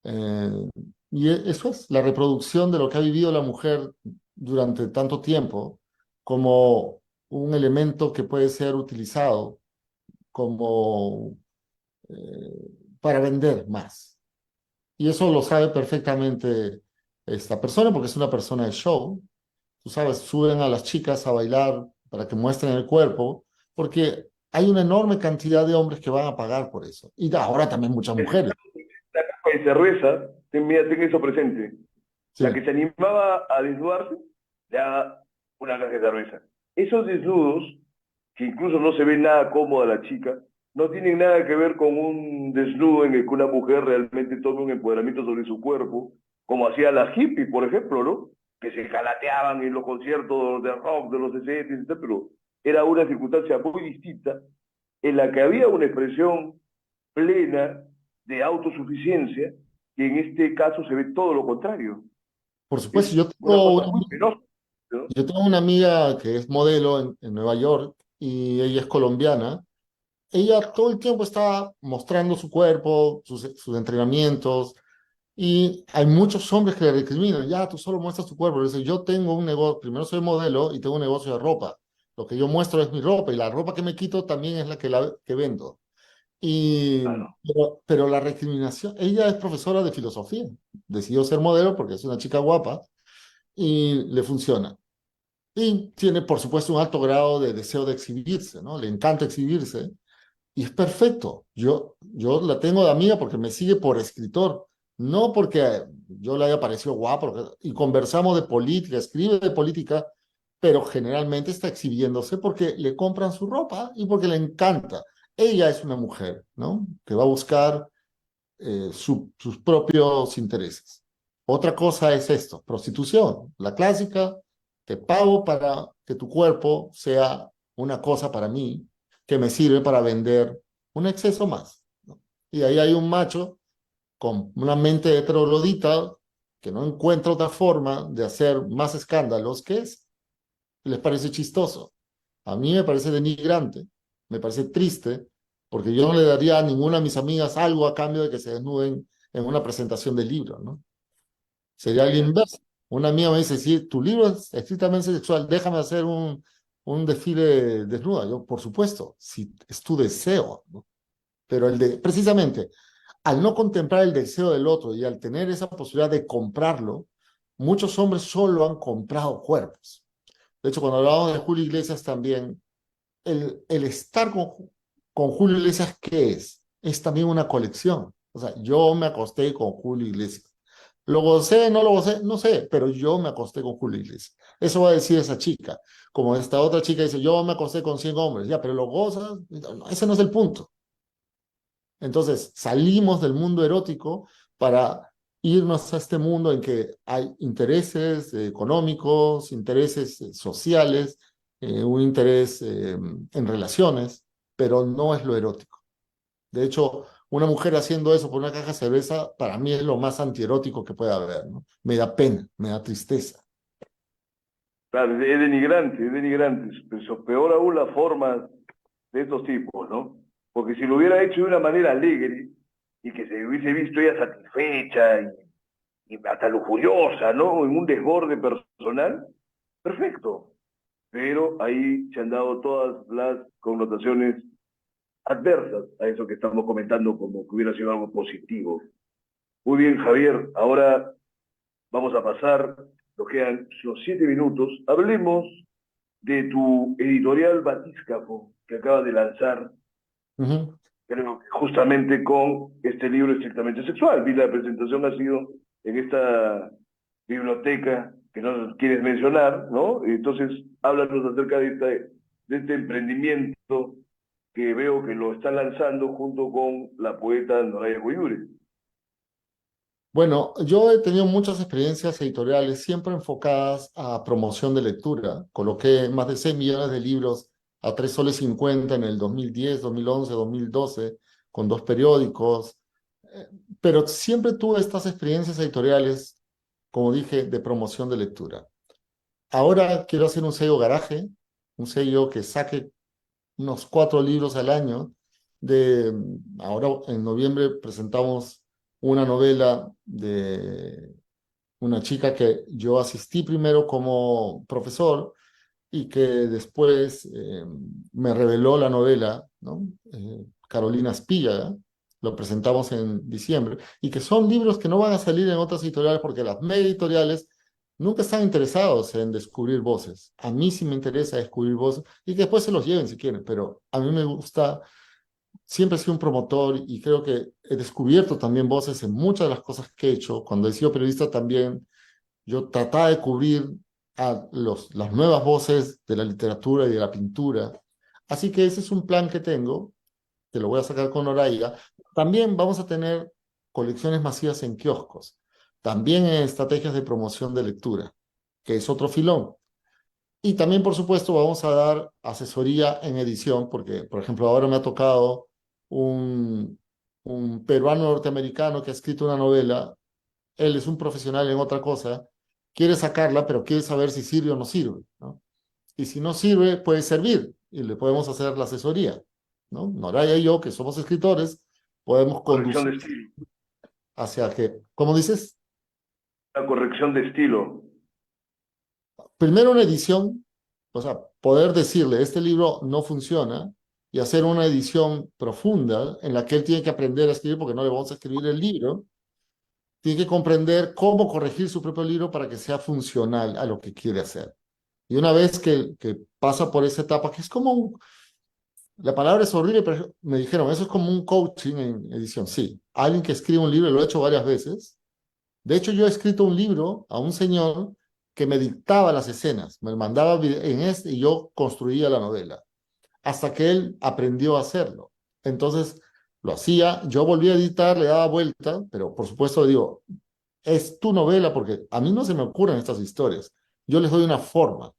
Eh, Eso es la reproducción de lo que ha vivido la mujer durante tanto tiempo como un elemento que puede ser utilizado como para vender más. Y eso lo sabe perfectamente esta persona porque es una persona de show. Tú sabes, suben a las chicas a bailar para que muestren el cuerpo porque hay una enorme cantidad de hombres que van a pagar por eso. Y ahora también muchas mujeres. La capa de cerveza, mira, ten eso presente. La Sí, que se animaba a desnudarse, le da una caja de cerveza. Esos desnudos, que incluso no se ve nada cómoda la chica, no tienen nada que ver con un desnudo en el que una mujer realmente tome un empoderamiento sobre su cuerpo, como hacía la hippie, por ejemplo, ¿no? Que se jalateaban en los conciertos de rock de los 60, etc., pero era una circunstancia muy distinta en la que había una expresión plena de autosuficiencia, y en este caso se ve todo lo contrario. por Es supuesto. Yo una tengo cosa una, muy penosa, ¿no? yo tengo una amiga que es modelo en Nueva York y ella es colombiana. Ella todo el tiempo está mostrando su cuerpo, sus entrenamientos, y hay muchos hombres que le recriminan, ya, tú solo muestras tu cuerpo. Le dice, yo tengo un negocio, primero soy modelo y tengo un negocio de ropa. Lo que yo muestro es mi ropa y la ropa que me quito también es la que vendo. Claro. Pero la recriminación, ella es profesora de filosofía, decidió ser modelo porque es una chica guapa y le funciona. Y tiene, por supuesto, un alto grado de deseo de exhibirse, ¿no? Le encanta exhibirse y es perfecto. Yo la tengo de amiga porque me sigue por escritor, no porque yo le haya parecido guapo. Y conversamos de política, escribe de política, pero generalmente está exhibiéndose porque le compran su ropa y porque le encanta. Ella es una mujer, ¿no? Que va a buscar sus propios intereses. Otra cosa es esto, prostitución, la clásica, te pago para que tu cuerpo sea una cosa para mí que me sirve para vender un exceso más, ¿no? Y ahí hay un macho con una mente heteroglodita que no encuentra otra forma de hacer más escándalos que es, les parece chistoso. A mí me parece denigrante, me parece triste, porque yo no le daría a ninguna de mis amigas algo a cambio de que se desnuden en una presentación del libro, ¿no? Sería algo Mira, inverso. Una amiga me dice, si tu libro es estrictamente sexual, déjame hacer un desfile desnuda. Yo, por supuesto, si es tu deseo, ¿no? Pero precisamente, al no contemplar el deseo del otro y al tener esa posibilidad de comprarlo, muchos hombres solo han comprado cuerpos. De hecho, cuando hablamos de Julio Iglesias también, el estar con Julio Iglesias, ¿qué es? Es también una colección. O sea, yo me acosté con Julio Iglesias. ¿Lo gocé, no lo gocé? No sé, pero yo me acosté con Julio Iglesias. Eso va a decir esa chica. Como esta otra chica dice, yo me acosté con 100 hombres. Ya, pero lo gozas. No, ese no es el punto. Entonces, salimos del mundo erótico para irnos a este mundo en que hay intereses económicos, intereses sociales, un interés en relaciones, pero no es lo erótico. De hecho, una mujer haciendo eso por una caja de cerveza, para mí es lo más antierótico que puede haber, ¿no? Me da pena, me da tristeza. Claro, es denigrante, es denigrante. Pero peor aún las formas de estos tipos, ¿no? Porque si lo hubiera hecho de una manera alegre y que se hubiese visto ella satisfecha y hasta lujuriosa, ¿no? En un desborde personal, perfecto. Pero ahí se han dado todas las connotaciones adversas a eso que estamos comentando como que hubiera sido algo positivo. Muy bien, Javier, ahora vamos a pasar, nos quedan los 7 minutos. Hablemos de tu editorial Batíscafo que acaba de lanzar, Ujú. creo que justamente con este libro estrictamente sexual. Vi la presentación ha sido en esta biblioteca que no quieres mencionar, ¿no? Entonces, háblanos acerca de este emprendimiento que veo que lo está lanzando junto con la poeta Noraya Coyure. Bueno, yo he tenido muchas experiencias editoriales siempre enfocadas a promoción de lectura. Coloqué más de 6 millones de libros a 3,50 soles en el 2010, 2011, 2012, con 2 periódicos. Eh, pero siempre tuve estas experiencias editoriales, como dije, de promoción de lectura. Ahora quiero hacer un sello garaje, un sello que saque unos 4 libros al año. Ahora en noviembre presentamos una novela de una chica que yo asistí primero como profesor y que después me reveló la novela, ¿no? Carolina Espíllaga, lo presentamos en diciembre, y que son libros que no van a salir en otras editoriales porque las mega editoriales nunca están interesados en descubrir voces. A mí sí me interesa descubrir voces y que después se los lleven si quieren, pero a mí me gusta, siempre he sido un promotor y creo que he descubierto también voces en muchas de las cosas que he hecho. Cuando he sido periodista también yo trataba de cubrir a las nuevas voces de la literatura y de la pintura. Así que ese es un plan que tengo, que lo voy a sacar con Oraiga. También vamos a tener colecciones masivas en kioscos, también en estrategias de promoción de lectura, que es otro filón. Y también, por supuesto, vamos a dar asesoría en edición, porque, por ejemplo, ahora me ha tocado un, un peruano norteamericano que ha escrito una novela. Él es un profesional en otra cosa, quiere sacarla, pero quiere saber si sirve o no sirve, ¿no? Y si no sirve, puede servir y le podemos hacer la asesoría, ¿no? Noraya y yo, que somos escritores, podemos Corrección conducir de estilo. hacia que, ¿cómo dices? La corrección de estilo. Primero una edición, o sea, poder decirle, este libro no funciona y hacer una edición profunda en la que él tiene que aprender a escribir porque no le vamos a escribir el libro, tiene que comprender cómo corregir su propio libro para que sea funcional a lo que quiere hacer. Y una vez que pasa por esa etapa, que es como la palabra es horrible, pero me dijeron, eso es como un coaching en edición. Sí, alguien que escribe un libro, lo he hecho varias veces. De hecho, yo he escrito un libro a un señor que me dictaba las escenas, me mandaba en este y yo construía la novela, hasta que él aprendió a hacerlo. Entonces, lo hacía, yo volvía a editar, le daba vuelta, pero por supuesto le digo, es tu novela porque a mí no se me ocurren estas historias. Yo les doy una forma.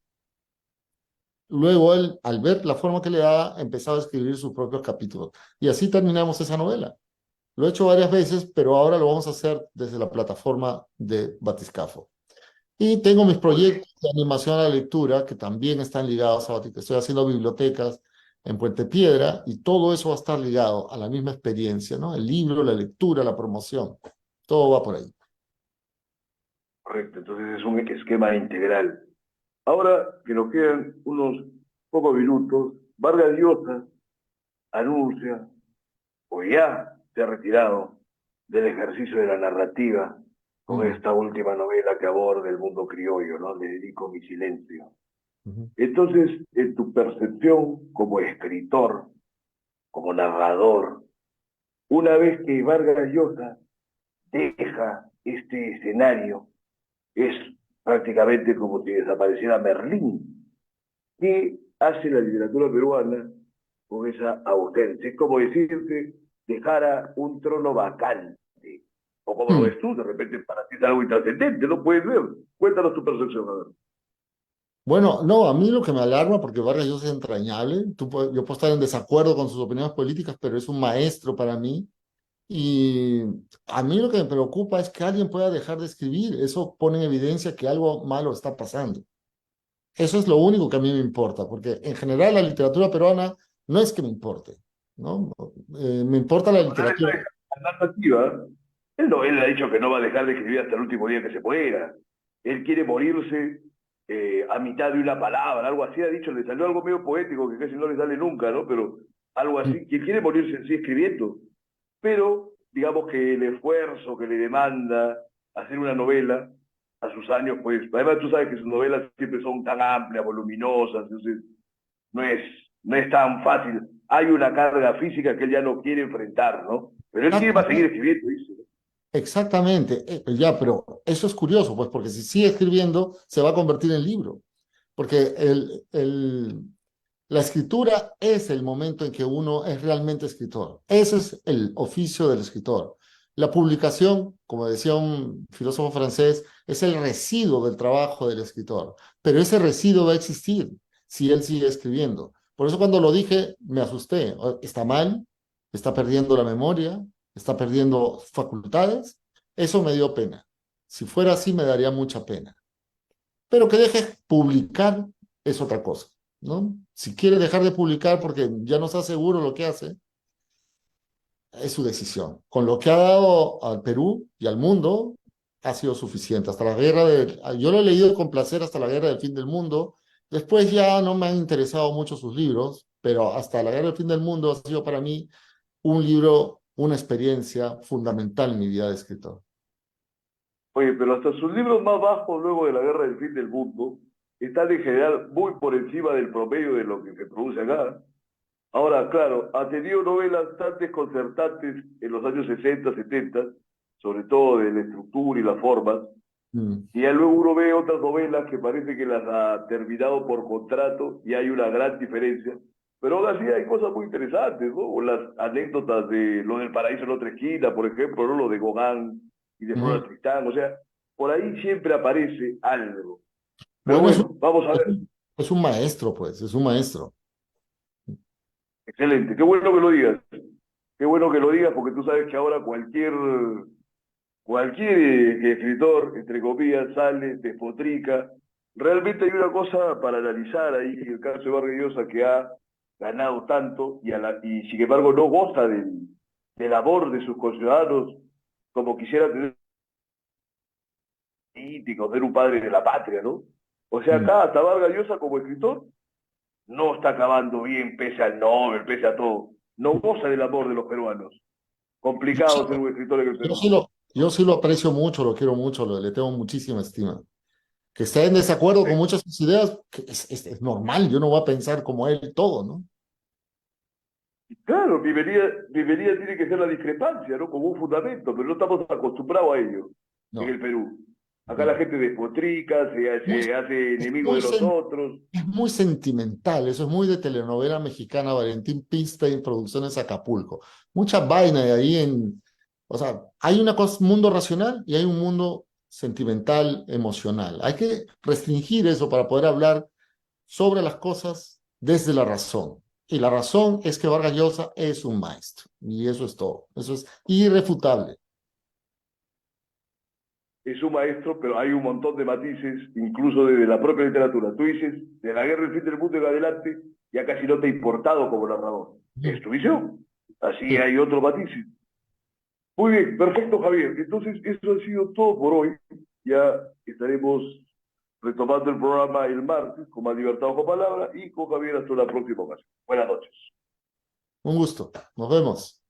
Luego él, al ver la forma que le daba, empezaba a escribir sus propios capítulos. Y así terminamos esa novela. Lo he hecho varias veces, pero ahora lo vamos a hacer desde la plataforma de Batiscafo. Y tengo mis Muy bien. proyectos de animación a la lectura que también están ligados a Batiscafo. Estoy haciendo bibliotecas en Puente Piedra y todo eso va a estar ligado a la misma experiencia, ¿no? El libro, la lectura, la promoción. Todo va por ahí. Correcto, entonces es un esquema integral. Ahora que nos quedan unos pocos minutos, Vargas Llosa anuncia, o ya se ha retirado, del ejercicio de la narrativa con Mm, esta última novela que aborda el mundo criollo, ¿no? Le dedico mi silencio. ujú. Entonces, en tu percepción como escritor, como narrador, una vez que Vargas Llosa deja este escenario, es prácticamente como si desapareciera Merlín. ¿Qué hace la literatura peruana con esa ausencia? Es como decirte, dejara un trono vacante. O como lo Mm. ves tú, de repente para ti es algo intrascendente, no puedes ver. Cuéntanos tu percepción, a ver. Bueno, no, a mí lo que me alarma, porque Vargas Llosa es entrañable, yo puedo estar en desacuerdo con sus opiniones políticas, pero es un maestro para mí. Y a mí lo que me preocupa es que alguien pueda dejar de escribir. Eso pone en evidencia que algo malo está pasando. Eso es lo único que a mí me importa, porque en general la literatura peruana no es que me importe, ¿no? Me importa la O sea, literatura. la narrativa, él ha dicho que no va a dejar de escribir hasta el último día que se pueda. Él quiere morirse a mitad de una palabra, algo así ha dicho, le salió algo medio poético que casi no le sale nunca, ¿no? Pero algo así, que quiere morirse en sí escribiendo. Pero digamos que el esfuerzo que le demanda hacer una novela a sus años, pues, además tú sabes que sus novelas siempre son tan amplias, voluminosas, entonces no es, no es tan fácil. Hay una carga física que él ya no quiere enfrentar, ¿no? Pero él quiere va a seguir escribiendo, dice. Exactamente, ya, pero eso es curioso, pues porque si sigue escribiendo, se va a convertir en libro, porque la escritura es el momento en que uno es realmente escritor. Ese es el oficio del escritor. La publicación, como decía un filósofo francés, es el residuo del trabajo del escritor, pero ese residuo va a existir si él sigue escribiendo. Por eso cuando lo dije, me asusté. ¿Está mal? ¿Está perdiendo la memoria? ¿Está perdiendo facultades? Eso me dio pena. Si fuera así, me daría mucha pena. Pero que deje publicar es otra cosa, ¿no? Si quiere dejar de publicar porque ya no está seguro lo que hace, es su decisión. Con lo que ha dado al Perú y al mundo, ha sido suficiente. Hasta la guerra de... Yo lo he leído con placer hasta la guerra del fin del mundo. Después ya no me han interesado mucho sus libros, pero hasta la guerra del fin del mundo ha sido para mí un libro, una experiencia fundamental en mi vida de escritor. Oye, pero hasta sus libros más bajos, luego de la guerra del fin del mundo, están en general muy por encima del promedio de lo que se produce acá. Ahora, claro, ha tenido novelas tan desconcertantes en los años 60, 70, sobre todo de la estructura y las formas, Mm. y ya luego uno ve otras novelas que parece que las ha terminado por contrato y hay una gran diferencia. Pero aún así hay cosas muy interesantes, ¿no? O las anécdotas de lo del paraíso en otra esquina, por ejemplo, ¿no? Lo de Gogán y de Ujú. Flora Tristán. O sea, por ahí siempre aparece algo. Pero Bueno, bueno, vamos a es ver. un, es un maestro, pues, es un maestro. Excelente. Qué bueno que lo digas. Qué bueno que lo digas porque tú sabes que ahora cualquier escritor, entre comillas, sale, despotrica. Realmente hay una cosa para analizar ahí, el caso de Vargas Llosa, que ha ganado tanto y sin embargo no goza del amor de sus conciudadanos como quisiera tener políticos, ser un padre de la patria, ¿no? O sea, Mm. acá hasta Vargas Llosa como escritor no está acabando bien pese al Nobel, pese a todo. No goza del amor de los peruanos. Yo sí, Complicado ser un escritor en el yo Perú. sí lo, yo sí lo aprecio mucho, lo quiero mucho, le tengo muchísima estima. Que esté en desacuerdo con muchas de sus ideas, que es normal, yo no voy a pensar como él todo, ¿no? Claro, bienvenida tiene que ser la discrepancia, ¿no? Como un fundamento, pero no estamos acostumbrados a ello en No. el Perú. Acá la No. gente despotrica, Muy, se hace es enemigo muy, de los otros. es muy sentimental, eso es muy de telenovela mexicana, Valentín Pista y Producciones Acapulco. Mucha vaina de ahí o sea, hay una cosa, un mundo racional y hay un mundo sentimental, emocional. Hay que restringir eso para poder hablar sobre las cosas desde la razón. Y la razón es que Vargas Llosa es un maestro. Y eso es todo. Eso es irrefutable. Es un maestro, pero hay un montón de matices, incluso desde la propia literatura. Tú dices, de la guerra del fin del mundo en adelante, ya casi no te ha importado como narrador. Es Ujú. tu visión. Así Sí. hay otros matices. Muy bien, perfecto, Javier. Entonces, eso ha sido todo por hoy. Ya estaremos retomando el programa el martes con más libertad con palabra y con Javier hasta la próxima ocasión. Buenas noches. Un gusto. Nos vemos.